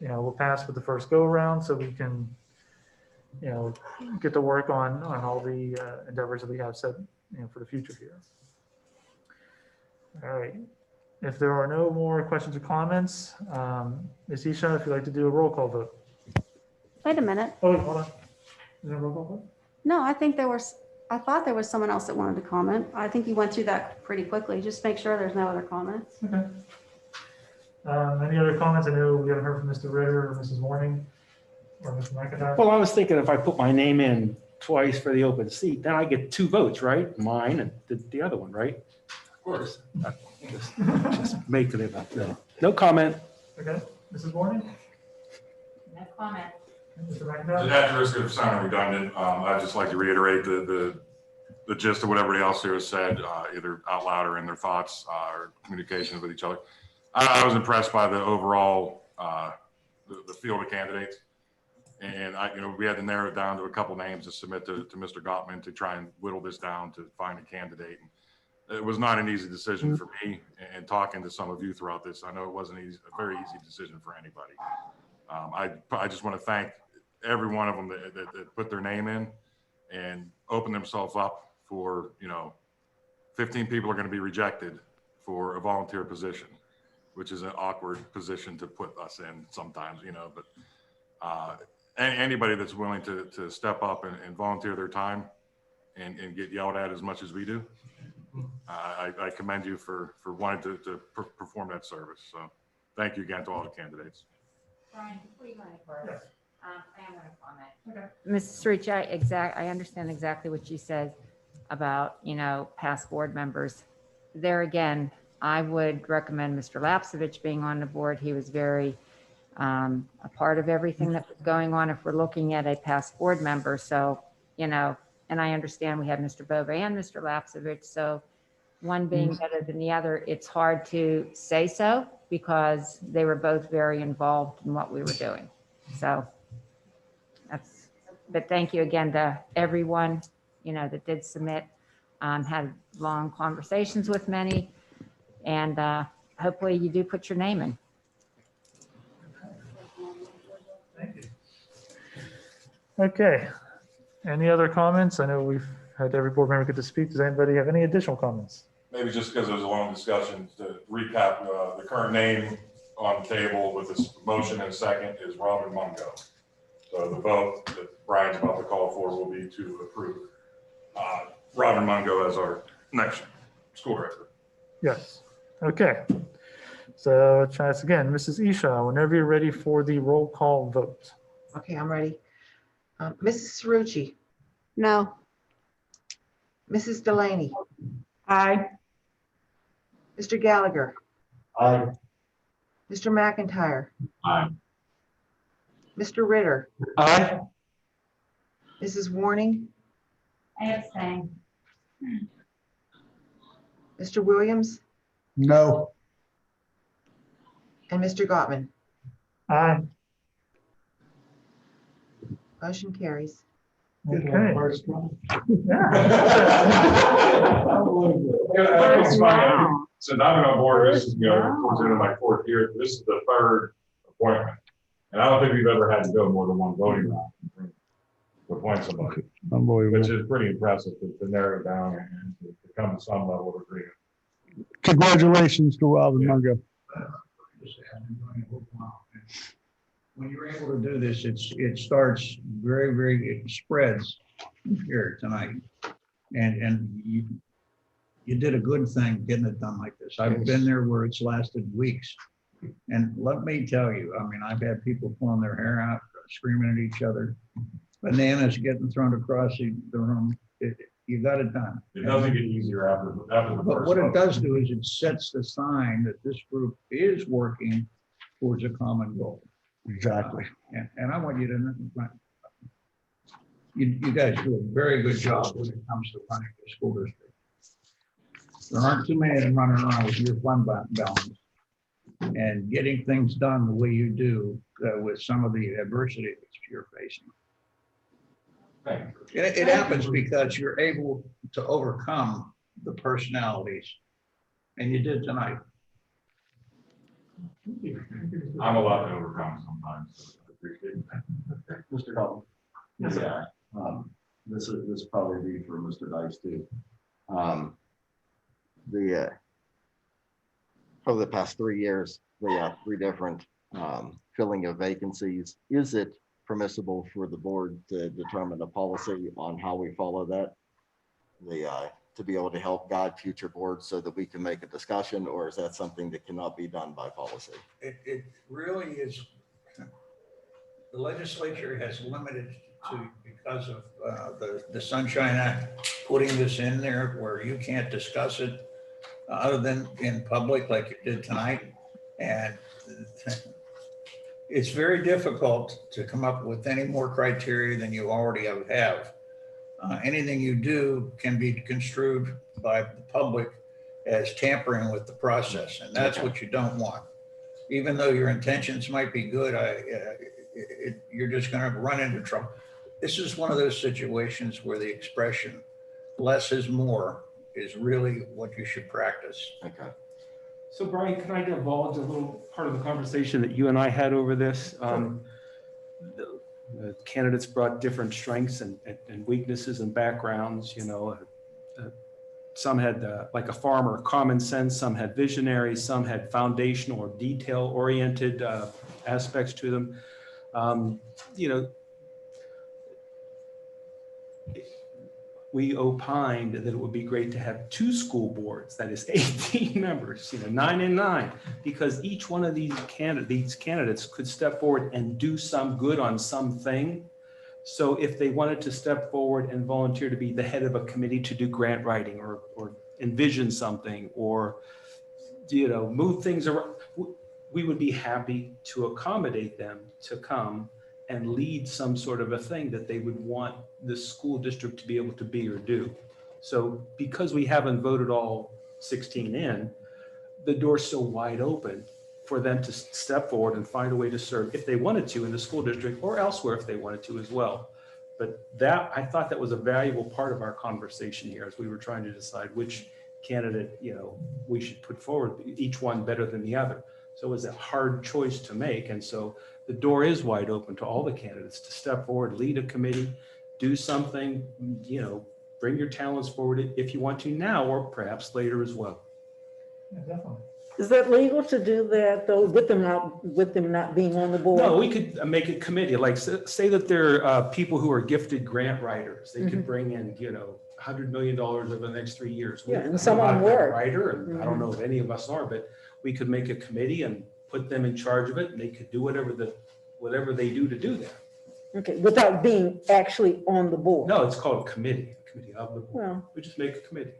Speaker 2: will pass with the first go around, so we can, get to work on all the endeavors that we have set, for the future here. All right. If there are no more questions or comments, Ms. Isha, if you'd like to do a roll call vote.
Speaker 11: Wait a minute.
Speaker 2: Oh, hold on. Is there a roll call vote?
Speaker 11: No, I thought there was someone else that wanted to comment. I think you went through that pretty quickly. Just make sure there's no other comments.
Speaker 2: Okay. Any other comments? I know we haven't heard from Mr. Ritter or Mrs. Morning or Mr. McIntyre.
Speaker 15: Well, I was thinking if I put my name in twice for the open seat, then I get 2 votes, right? Mine and the other one, right? Of course. Just making it up there. No comment.
Speaker 2: Okay. Mrs. Morning?
Speaker 10: No comment.
Speaker 2: Mr. McIntyre?
Speaker 12: At the risk of sounding redundant, I'd just like to reiterate the gist of what everybody else here has said, either out loud or in their thoughts or communications with each other. I was impressed by the overall the field of candidates, and we had to narrow it down to a couple names to submit to Mr. Gottman to try and whittle this down to find a candidate. And it was not an easy decision for me, and talking to some of you throughout this, I know it wasn't a very easy decision for anybody. I just want to thank every one of them that put their name in and opened themselves up for, 15 people are going to be rejected for a volunteer position, which is an awkward position to put us in sometimes, but anybody that's willing to step up and volunteer their time and get yelled at as much as we do, I commend you for wanting to perform that service. So thank you again to all the candidates.
Speaker 10: Brian, before you go any further, I am going to comment.
Speaker 2: Okay.
Speaker 10: Mrs. Ricci, I understand exactly what you said about, past board members. There again, I would recommend Mr. Lapsevich being on the board. He was very a part of everything that was going on if we're looking at a past board member. So, and I understand we have Mr. Bove and Mr. Lapsevich. So one being better than the other, it's hard to say so because they were both very involved in what we were doing. So but thank you again to everyone, that did submit, had long conversations with many, and hopefully you do put your name in.
Speaker 2: Thank you. Okay. Any other comments? I know we've had every board member get to speak. Does anybody have any additional comments?
Speaker 12: Maybe just because it was a long discussion, to recap, the current name on the table with this motion and a second is Robin Mungo. So the vote that Brian's about to call for will be to approve Robin Mungo as our next school director.
Speaker 2: Yes. Okay. So try this again. Mrs. Isha, whenever you're ready for the roll call vote.
Speaker 4: Okay, I'm ready. Mrs. Cerrucci,
Speaker 11: No.
Speaker 4: Mrs. Delaney,
Speaker 11: Aye.
Speaker 4: Mr. Gallagher,
Speaker 13: Aye.
Speaker 4: Mr. McIntyre,
Speaker 15: Aye.
Speaker 4: Mr. Ritter,
Speaker 15: Aye.
Speaker 4: Mrs. Warning,
Speaker 10: I abstain.
Speaker 4: Mr. Williams,
Speaker 14: No.
Speaker 4: and Mr. Gottman.
Speaker 2: Aye.
Speaker 4: Motion carries.
Speaker 2: Okay.
Speaker 12: It's funny. Since I've been on board, this is, towards the end of my 4th year, this is the 3rd appointment. And I don't think we've ever had to go more than one voting round to appoint somebody.
Speaker 14: Unbelievable.
Speaker 12: Which is pretty impressive to narrow it down and to come to some level of agreement.
Speaker 14: Congratulations to Robin Mungo.
Speaker 21: When you're able to do this, it starts it spreads here tonight. And you did a good thing getting it done like this. I've been there where it's lasted weeks. And let me tell you, I mean, I've had people pulling their hair out, screaming at each other, bananas getting thrown across the room. You got it done.
Speaker 12: It doesn't get easier after the
Speaker 21: But
Speaker 12: first
Speaker 21: what it
Speaker 12: vote.
Speaker 21: does do is it sets the sign that this group is working towards a common goal.
Speaker 14: Exactly.
Speaker 21: And I want you to, you guys do a very good job when it comes to running the school district. There aren't too many of them running around with your fund balance and getting things done the way you do with some of the adversity that you're facing. It happens because you're able to overcome the personalities, and you did tonight.
Speaker 12: I'm allowed to overcome sometimes. So I appreciate that.
Speaker 22: Mr. Hall.
Speaker 12: Yes,
Speaker 22: Yeah. This probably be for Mr. Dice too.
Speaker 13: Over the past 3 years, we have 3 different filling of vacancies. Is it permissible for the board to determine a policy on how we follow that? To be able to help guide future boards so that we can make a discussion, or is that something that cannot be done by policy?
Speaker 21: It really is. The legislature has limited to, because of the Sunshine Act, putting this in there where you can't discuss it other than in public like you did tonight. And it's very difficult to come up with any more criteria than you already have. Anything you do can be construed by the public as tampering with the process, and that's what you don't want. Even though your intentions might be good, you're just going to run into trouble. This is one of those situations where the expression "less is more" is really what you should practice.
Speaker 13: Okay.
Speaker 15: So Brian, can I divulge a little part of the conversation that you and I had over this? The candidates brought different strengths and weaknesses and backgrounds. Some had like a farmer, common sense. Some had visionary. Some had foundational or detail-oriented aspects to them. We opined that it would be great to have 2 school boards, that is 18 members, 9 and 9, because each one of these candidates could step forward and do some good on something. So if they wanted to step forward and volunteer to be the head of a committee to do grant writing or envision something or, move things around, we would be happy to accommodate them to come and lead some sort of a thing that they would want the school district to be able to be or do. So because we haven't voted all 16 in, the door's so wide open for them to step forward and find a way to serve if they wanted to in the school district or elsewhere if they wanted to as well. But I thought that was a valuable part of our conversation here as we were trying to decide which candidate, we should put forward, each one better than the other. So it was a hard choice to make. And so the door is wide open to all the candidates to step forward, lead a committee, do something, bring your talents forward if you want to now or perhaps later as well.
Speaker 2: Yeah, definitely.
Speaker 18: Is that legal to do that though, with them not being on the board?
Speaker 15: No, we could make a committee, like say that there are people who are gifted grant writers. They could bring in, $100 million over the next 3 years.
Speaker 18: Yeah, and some of them were.
Speaker 15: Writer, and I don't know if any of us are, but we could make a committee and put them in charge of it, and they could do whatever they do to do that.
Speaker 18: Okay, without being actually on the board?
Speaker 15: No, it's called a committee of the board.
Speaker 18: Well,
Speaker 15: We just make a committee.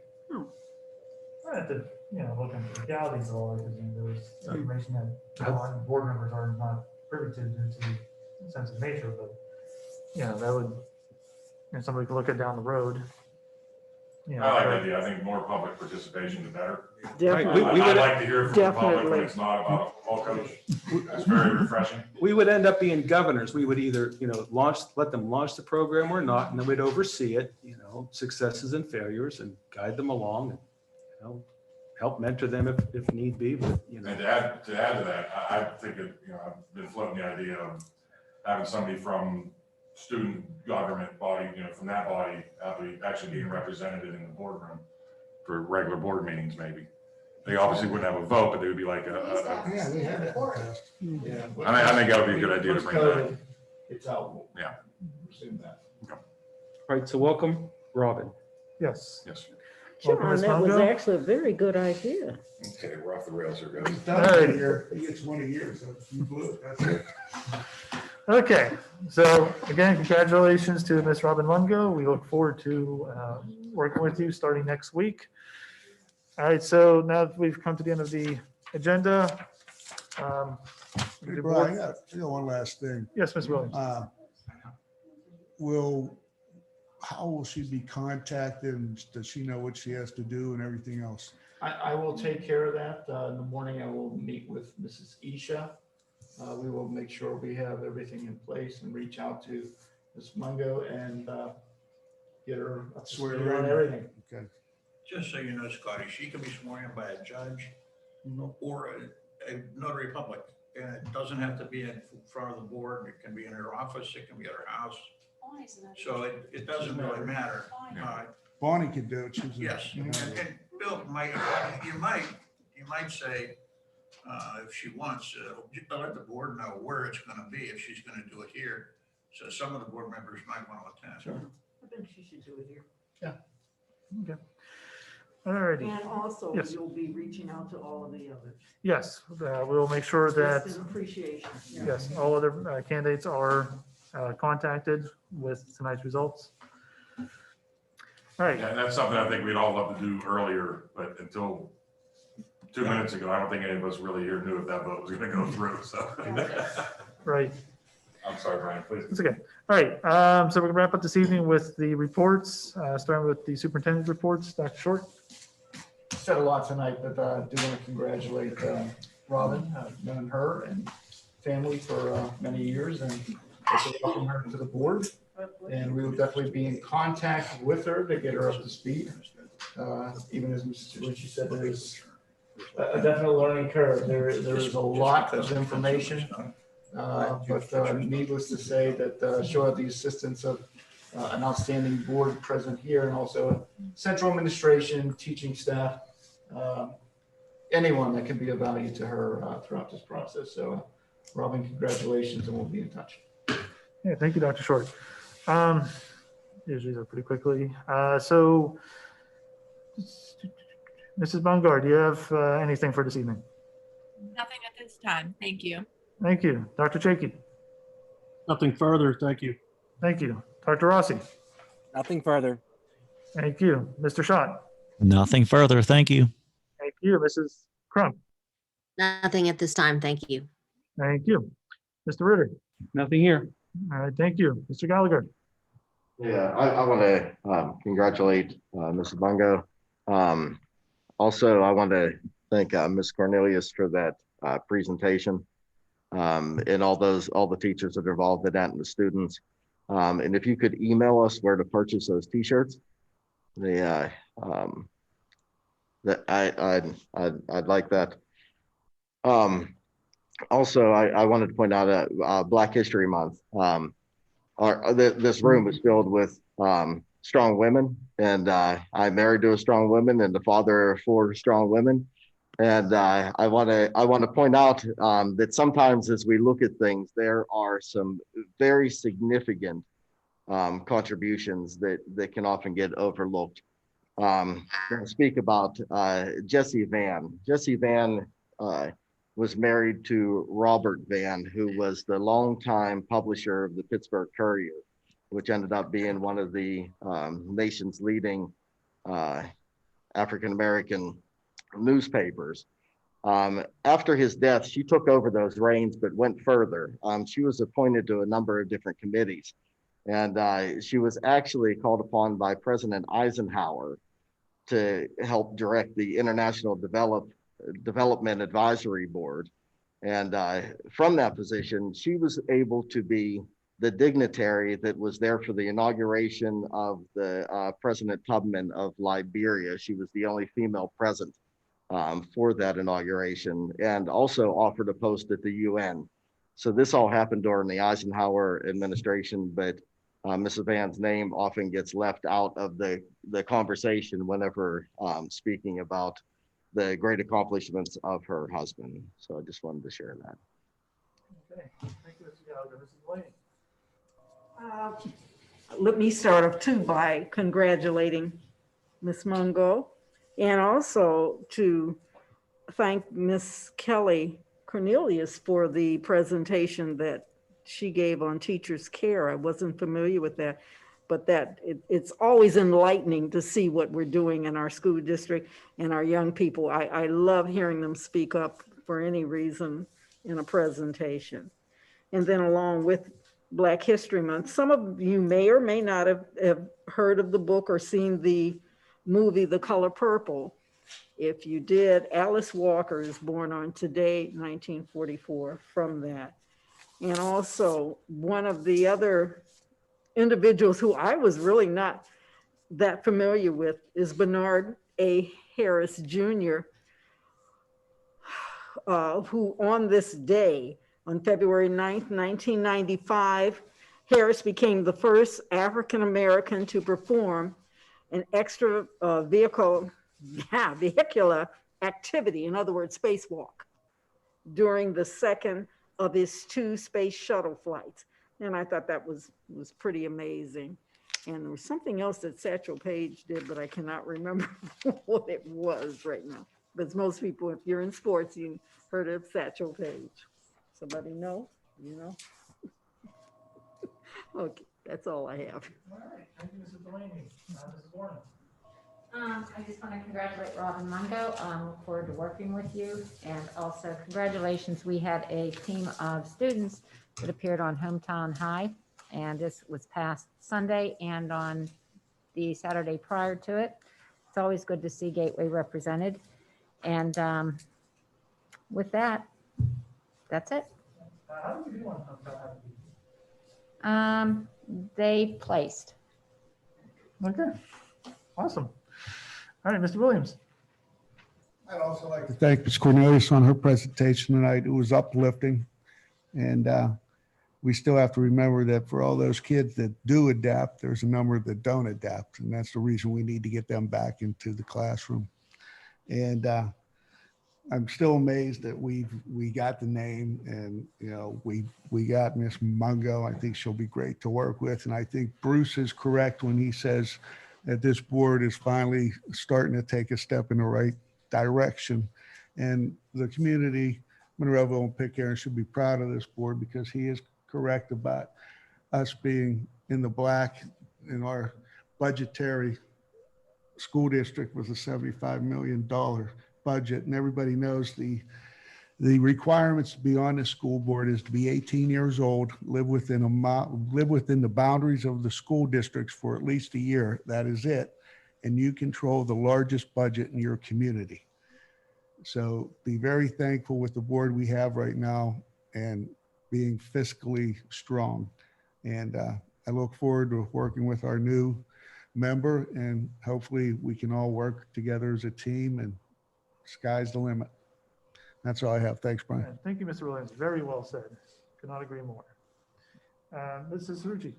Speaker 2: I have to, look into the legalities of all it, because there was information that our board members are not privy to due to the sensitive nature, but, that would, somebody could look at down the road.
Speaker 12: I like that idea. I think more public participation, the better.
Speaker 18: Definitely.
Speaker 12: I'd like to hear from the public when
Speaker 18: Definitely.
Speaker 12: it's not about a ball coach. That's very refreshing.
Speaker 15: We would end up being governors. We would either, let them launch the program or not, and then we'd oversee it, successes and failures and guide them along. help mentor them if need be, but, you know.
Speaker 12: And to add to that, I think that, I've been floating the idea of having somebody from student government body, from that body, actually being represented in the boardroom for regular board meetings, maybe. They obviously wouldn't have a vote, but they would be like
Speaker 14: Yeah, they had it.
Speaker 1: Yeah.
Speaker 12: I think that would be a good idea to bring back.
Speaker 1: It's out.
Speaker 12: Yeah.
Speaker 1: Assume that.
Speaker 15: All right, so welcome, Robin.
Speaker 2: Yes.
Speaker 12: Yes.
Speaker 2: Welcome,
Speaker 8: John,
Speaker 2: Ms.
Speaker 8: that was
Speaker 2: Mongo.
Speaker 8: actually a very good idea.
Speaker 12: Okay, we're off the rails here, guys.
Speaker 14: He gets 20 years, so you blew it, that's it.
Speaker 2: Okay, so again, congratulations to Ms. Robin Mungo. We look forward to working with you starting next week. All right, so now that we've come to the end of the agenda.
Speaker 14: Hey, Brian, I got one last thing.
Speaker 2: Yes, Ms. Williams.
Speaker 14: How will she be contacted, and does she know what she has to do and everything else?
Speaker 1: I will take care of that. In the morning, I will meet with Mrs. Isha. We will make sure we have everything in place and reach out to Ms. Mungo and get her up to
Speaker 14: Swear
Speaker 1: speed on
Speaker 14: in.
Speaker 1: everything.
Speaker 14: Okay.
Speaker 21: Just so you know, Scotty, she can be sworn in by a judge or a notary public. And it doesn't have to be in front of the board. It can be in her office. It can be at her house. So it doesn't really matter.
Speaker 14: Bonnie can do it. She's
Speaker 21: Yes, and Bill, you might say, if she wants, let the board know where it's gonna be, if she's gonna do it here. So some of the board members might want to attend.
Speaker 1: Sure.
Speaker 8: I think she should do it here.
Speaker 2: Okay. All righty.
Speaker 8: And also,
Speaker 2: Yes.
Speaker 8: you'll be reaching out to all of the others.
Speaker 2: Yes, we will make sure that,
Speaker 8: Just in appreciation.
Speaker 2: yes, all other candidates are contacted with tonight's results. All right.
Speaker 12: Yeah, and that's something I think we'd all love to do earlier, but until 2 minutes ago, I don't think any of us really here knew if that vote was gonna go through, so.
Speaker 2: Right.
Speaker 12: I'm sorry, Brian, please.
Speaker 2: It's okay. All right. So we're gonna wrap up this evening with the reports, starting with the superintendent reports. Dr. Short.
Speaker 1: Said a lot tonight, but I do want to congratulate Robin. I've known her and family for many years and welcome her to the board. And we will definitely be in contact with her to get her up to speed. Even as Mrs. Ritchie said, there is a definite learning curve. There is a lot of information. But needless to say that she'll have the assistance of an outstanding board present here and also central administration, teaching staff, anyone that can be of value to her throughout this process. So Robin, congratulations, and we'll be in touch.
Speaker 2: Yeah, thank you, Dr. Short. Usually they're pretty quickly. So Mrs. Bungard, do you have anything for this evening?
Speaker 23: Nothing at this time. Thank you.
Speaker 2: Thank you. Dr. Chakey.
Speaker 19: Nothing further. Thank you.
Speaker 2: Thank you. Dr. Rossi.
Speaker 20: Nothing further.
Speaker 2: Thank you. Mr. Schott.
Speaker 16: Nothing further. Thank you.
Speaker 2: Thank you. Mrs. Crump.
Speaker 24: Nothing at this time. Thank you.
Speaker 2: Thank you. Mr. Ritter.
Speaker 15: Nothing here.
Speaker 2: All right. Thank you. Mr. Gallagher.
Speaker 13: Yeah, I want to congratulate Mrs. Bungo. Also, I want to thank Ms. Cornelius for that presentation and all the teachers that are involved in that and the students. And if you could email us where to purchase those T-shirts, I'd like that. Also, I wanted to point out Black History Month. This room is filled with strong women, and I'm married to a strong woman and the father of 4 strong women. And I want to point out that sometimes as we look at things, there are some very significant contributions that can often get overlooked. I'm going to speak about Jessie Van. Jessie Van was married to Robert Van, who was the longtime publisher of the Pittsburgh Courier, which ended up being one of the nation's leading African-American newspapers. After his death, she took over those reins, but went further. She was appointed to a number of different committees, and she was actually called upon by President Eisenhower to help direct the International Development Advisory Board. And from that position, she was able to be the dignitary that was there for the inauguration of the President Tubman of Liberia. She was the only female present for that inauguration, and also offered a post at the UN. So this all happened during the Eisenhower administration, but Mrs. Van's name often gets left out of the conversation whenever speaking about the great accomplishments of her husband. So I just wanted to share that.
Speaker 2: Okay, thank you, Mr. Gallagher. Mrs. Delaney.
Speaker 18: Let me start off too by congratulating Ms. Mungo, and also to thank Ms. Kelly Cornelius for the presentation that she gave on teachers' care. I wasn't familiar with that, but it's always enlightening to see what we're doing in our school district and our young people. I love hearing them speak up for any reason in a presentation. And then along with Black History Month, some of you may or may not have heard of the book or seen the movie, The Color Purple. If you did, Alice Walker is born on today, 1944, from that. And also one of the other individuals who I was really not that familiar with is Bernard A. Harris Jr., who on this day, on February 9th, 1995, Harris became the first African-American to perform an vehicular activity, in other words, spacewalk, during the second of his 2 space shuttle flights. And I thought that was pretty amazing. And there was something else that Satchel Paige did, but I cannot remember what it was right now. But most people, if you're in sports, you heard of Satchel Paige. Somebody know? You know? Okay, that's all I have.
Speaker 2: All right, thank you, Mrs. Delaney. Mrs. Warren.
Speaker 10: I just want to congratulate Robin Mungo. Look forward to working with you. And also congratulations. We had a team of students that appeared on Hometown High. And this was past Sunday and on the Saturday prior to it. It's always good to see Gateway represented. And with that, that's it.
Speaker 2: How did you do on Hometown?
Speaker 10: They placed.
Speaker 2: Okay, awesome. All right, Mr. Williams.
Speaker 14: I'd also like to thank Ms. Cornelius on her presentation tonight. It was uplifting. And we still have to remember that for all those kids that do adapt, there's a number that don't adapt. And that's the reason we need to get them back into the classroom. And I'm still amazed that we got the name, and we got Miss Mungo. I think she'll be great to work with. And I think Bruce is correct when he says that this board is finally starting to take a step in the right direction. And the community, Monroeville and Pitcairn, should be proud of this board, because he is correct about us being in the black in our budgetary school district with a $75 million budget. And everybody knows the requirements to be on the school board is to be 18 years old, live within the boundaries of the school districts for at least a year. That is it. And you control the largest budget in your community. So be very thankful with the board we have right now and being fiscally strong. And I look forward to working with our new member, and hopefully we can all work together as a team, and sky's the limit. That's all I have. Thanks, Brian.
Speaker 2: Yeah, thank you, Mr. Williams. Very well said. Could not agree more. Mrs. Rucci.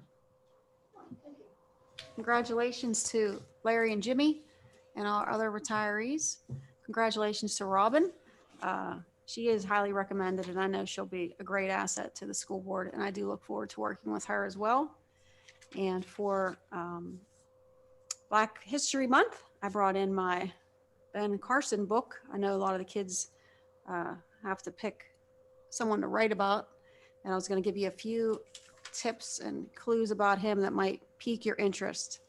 Speaker 11: Congratulations to Larry and Jimmy and our other retirees. Congratulations to Robin. She is highly recommended, and I know she'll be a great asset to the school board, and I do look forward to working with her as well. And for Black History Month, I brought in my Ben Carson book. I know a lot of the kids have to pick someone to write about, and I was going to give you a few tips and clues about him that might pique your interest.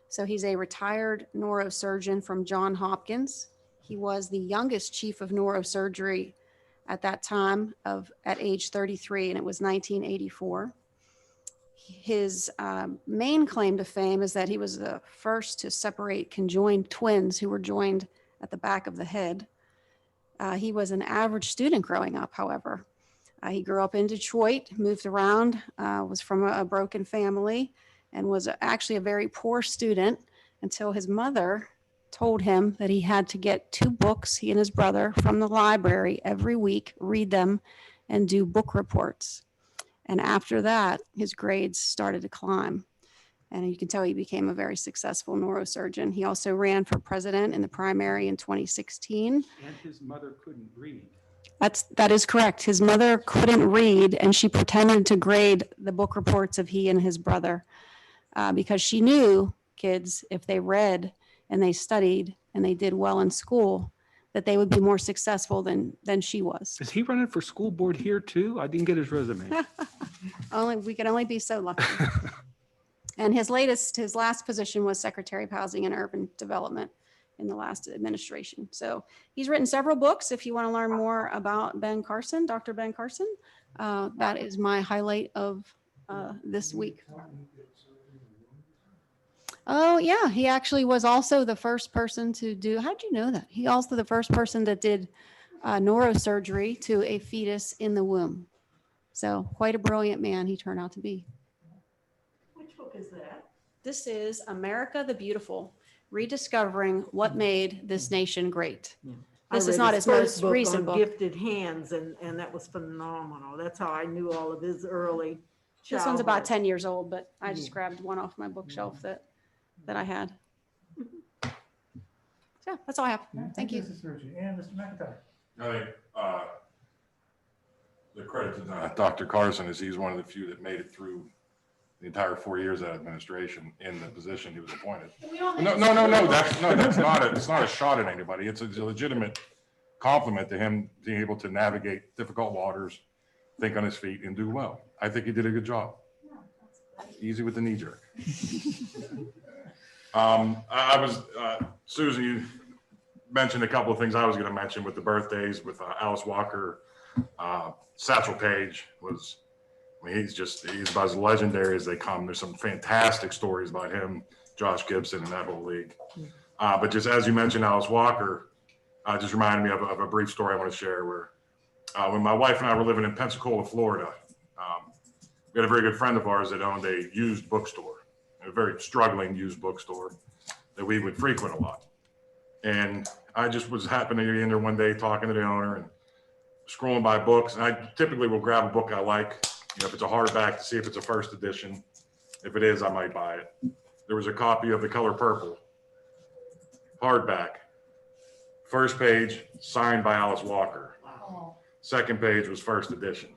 Speaker 11: So he's a retired neurosurgeon from Johns Hopkins. He was the youngest chief of neurosurgery at that time at age 33, and it was 1984. His main claim to fame is that he was the first to separate conjoined twins who were joined at the back of the head. He was an average student growing up, however. He grew up in Detroit, moved around, was from a broken family, and was actually a very poor student until his mother told him that he had to get 2 books, he and his brother, from the library every week, read them, and do book reports. And after that, his grades started to climb. And you can tell he became a very successful neurosurgeon. He also ran for president in the primary in 2016.
Speaker 15: And his mother couldn't read.
Speaker 11: That is correct. His mother couldn't read, and she pretended to grade the book reports of he and his brother because she knew kids, if they read and they studied and they did well in school, that they would be more successful than she was.
Speaker 15: Is he running for school board here too? I didn't get his resume.
Speaker 11: We can only be so lucky. And his last position was Secretary of Housing and Urban Development in the last administration. So he's written several books. If you want to learn more about Ben Carson, Dr. Ben Carson, that is my highlight of this week. Oh yeah, he actually was also the first person to do, how'd you know that? He also the first person that did neurosurgery to a fetus in the womb. So quite a brilliant man he turned out to be.
Speaker 8: Which book is that?
Speaker 11: This is America the Beautiful, Rediscovering What Made This Nation Great. This is not his most recent book.
Speaker 8: Gifted Hands, and that was phenomenal. That's how I knew all of his early childhood.
Speaker 11: This one's about 10 years old, but I just grabbed one off my bookshelf that I had. So yeah, that's all I have. Thank you.
Speaker 2: Mrs. Rucci. And Mr. McIntyre.
Speaker 12: I think the credit to Dr. Carson is he's one of the few that made it through the entire 4 years of administration in the position he was appointed. No, that's not it's not a shot at anybody. It's a legitimate compliment to him being able to navigate difficult waters, think on his feet, and do well. I think he did a good job. Easy with the knee jerk. I was, Susan, you mentioned a couple of things I was going to mention with the birthdays with Alice Walker. Satchel Paige was, I mean, he's about as legendary as they come. There's some fantastic stories about him, Josh Gibson, and that whole league. But just as you mentioned, Alice Walker, just reminded me of a brief story I want to share where when my wife and I were living in Pensacola, Florida, we had a very good friend of ours that owned a used bookstore, a very struggling used bookstore that we would frequent a lot. And I just was happening to be in there one day talking to the owner and scrolling by books. And I typically will grab a book I like, if it's a hardback, to see if it's a first edition. If it is, I might buy it. There was a copy of The Color Purple, hardback. First page, signed by Alice Walker.
Speaker 8: Wow.
Speaker 12: Second page was first edition.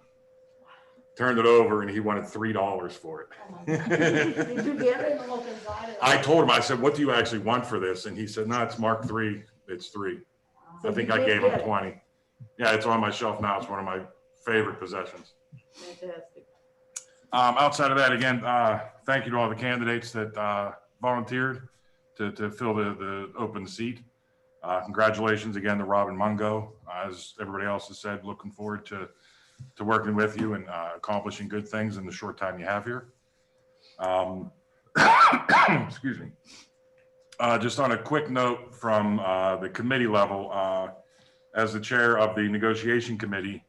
Speaker 12: Turned it over and he wanted $3 for it.
Speaker 8: Did you get it and look inside it?
Speaker 12: I told him, I said, what do you actually want for this? And he said, no, it's Mark III, it's 3. So I think I gave him 20. Yeah, it's on my shelf now. It's one of my favorite possessions.
Speaker 8: Fantastic.
Speaker 12: Outside of that, again, thank you to all the candidates that volunteered to fill the open seat. Congratulations again to Robin Mungo. As everybody else has said, looking forward to working with you and accomplishing good things in the short time you have here. Excuse me. Just on a quick note from the committee level, as the chair of the negotiation committee,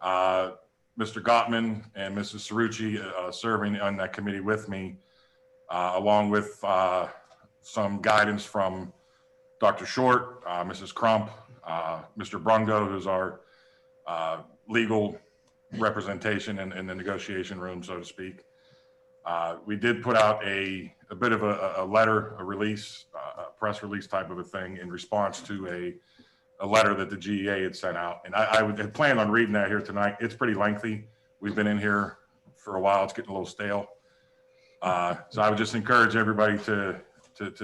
Speaker 12: Mr. Gottman and Mrs. Cerrucci serving on that committee with me, along with some guidance from Dr. Short, Mrs. Crump, Mr. Brungo, who's our legal representation in the negotiation room, so to speak. We did put out a bit of a letter, a release, a press release type of a thing in response to a letter that the GEA had sent out. And I had planned on reading that here tonight. It's pretty lengthy. We've been in here for a while. It's getting a little stale. So I would just encourage everybody to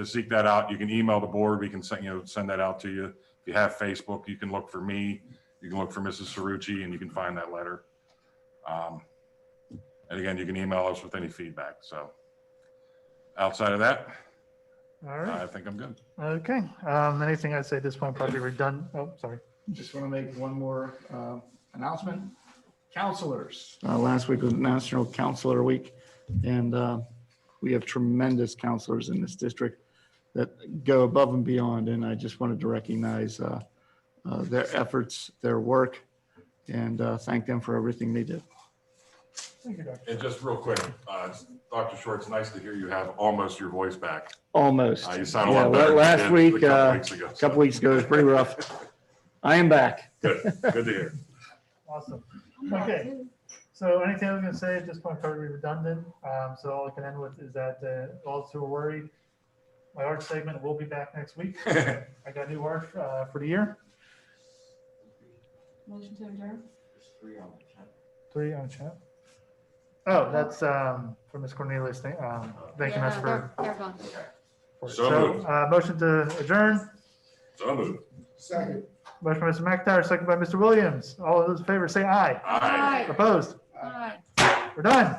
Speaker 12: seek that out. You can email the board. We can send that out to you. If you have Facebook, you can look for me. You can look for Mrs. Cerrucci and you can find that letter. And again, you can email us with any feedback. So outside of that,
Speaker 2: All right.
Speaker 12: I think I'm good.
Speaker 2: Okay. Anything I'd say at this point probably redundant. Oh, sorry.
Speaker 1: Just want to make one more announcement. Counselors. Last week was National Counselor Week, and we have tremendous counselors in this district that go above and beyond. And I just wanted to recognize their efforts, their work,
Speaker 3: and thank them for everything they did.
Speaker 2: Thank you, Dr.
Speaker 12: And just real quick, Dr. Short, it's nice to hear you have almost your voice back.
Speaker 3: Almost.
Speaker 12: You sound a
Speaker 3: Yeah,
Speaker 12: lot better. than you
Speaker 3: last
Speaker 12: did
Speaker 3: week,
Speaker 12: a couple weeks ago.
Speaker 3: a couple weeks ago, it was pretty rough. I am back.
Speaker 12: Good, good to hear.
Speaker 2: Awesome. Okay. So anything I was gonna say at this point, probably redundant. So all I can end with is that all too worried. My art segment will be back next week. I got new art for the year.
Speaker 23: Motion to adjourn?
Speaker 2: 3 on chat. Oh, that's for Ms. Cornelius. Thank you much for.
Speaker 11: They're gone.
Speaker 12: So moved.
Speaker 2: Motion to adjourn.
Speaker 12: So moved.
Speaker 14: Second.
Speaker 2: Motion by Mr. McIntyre, second by Mr. Williams. All those in favor say aye.
Speaker 12: Aye.
Speaker 2: Opposed?
Speaker 23: Aye.
Speaker 2: We're done.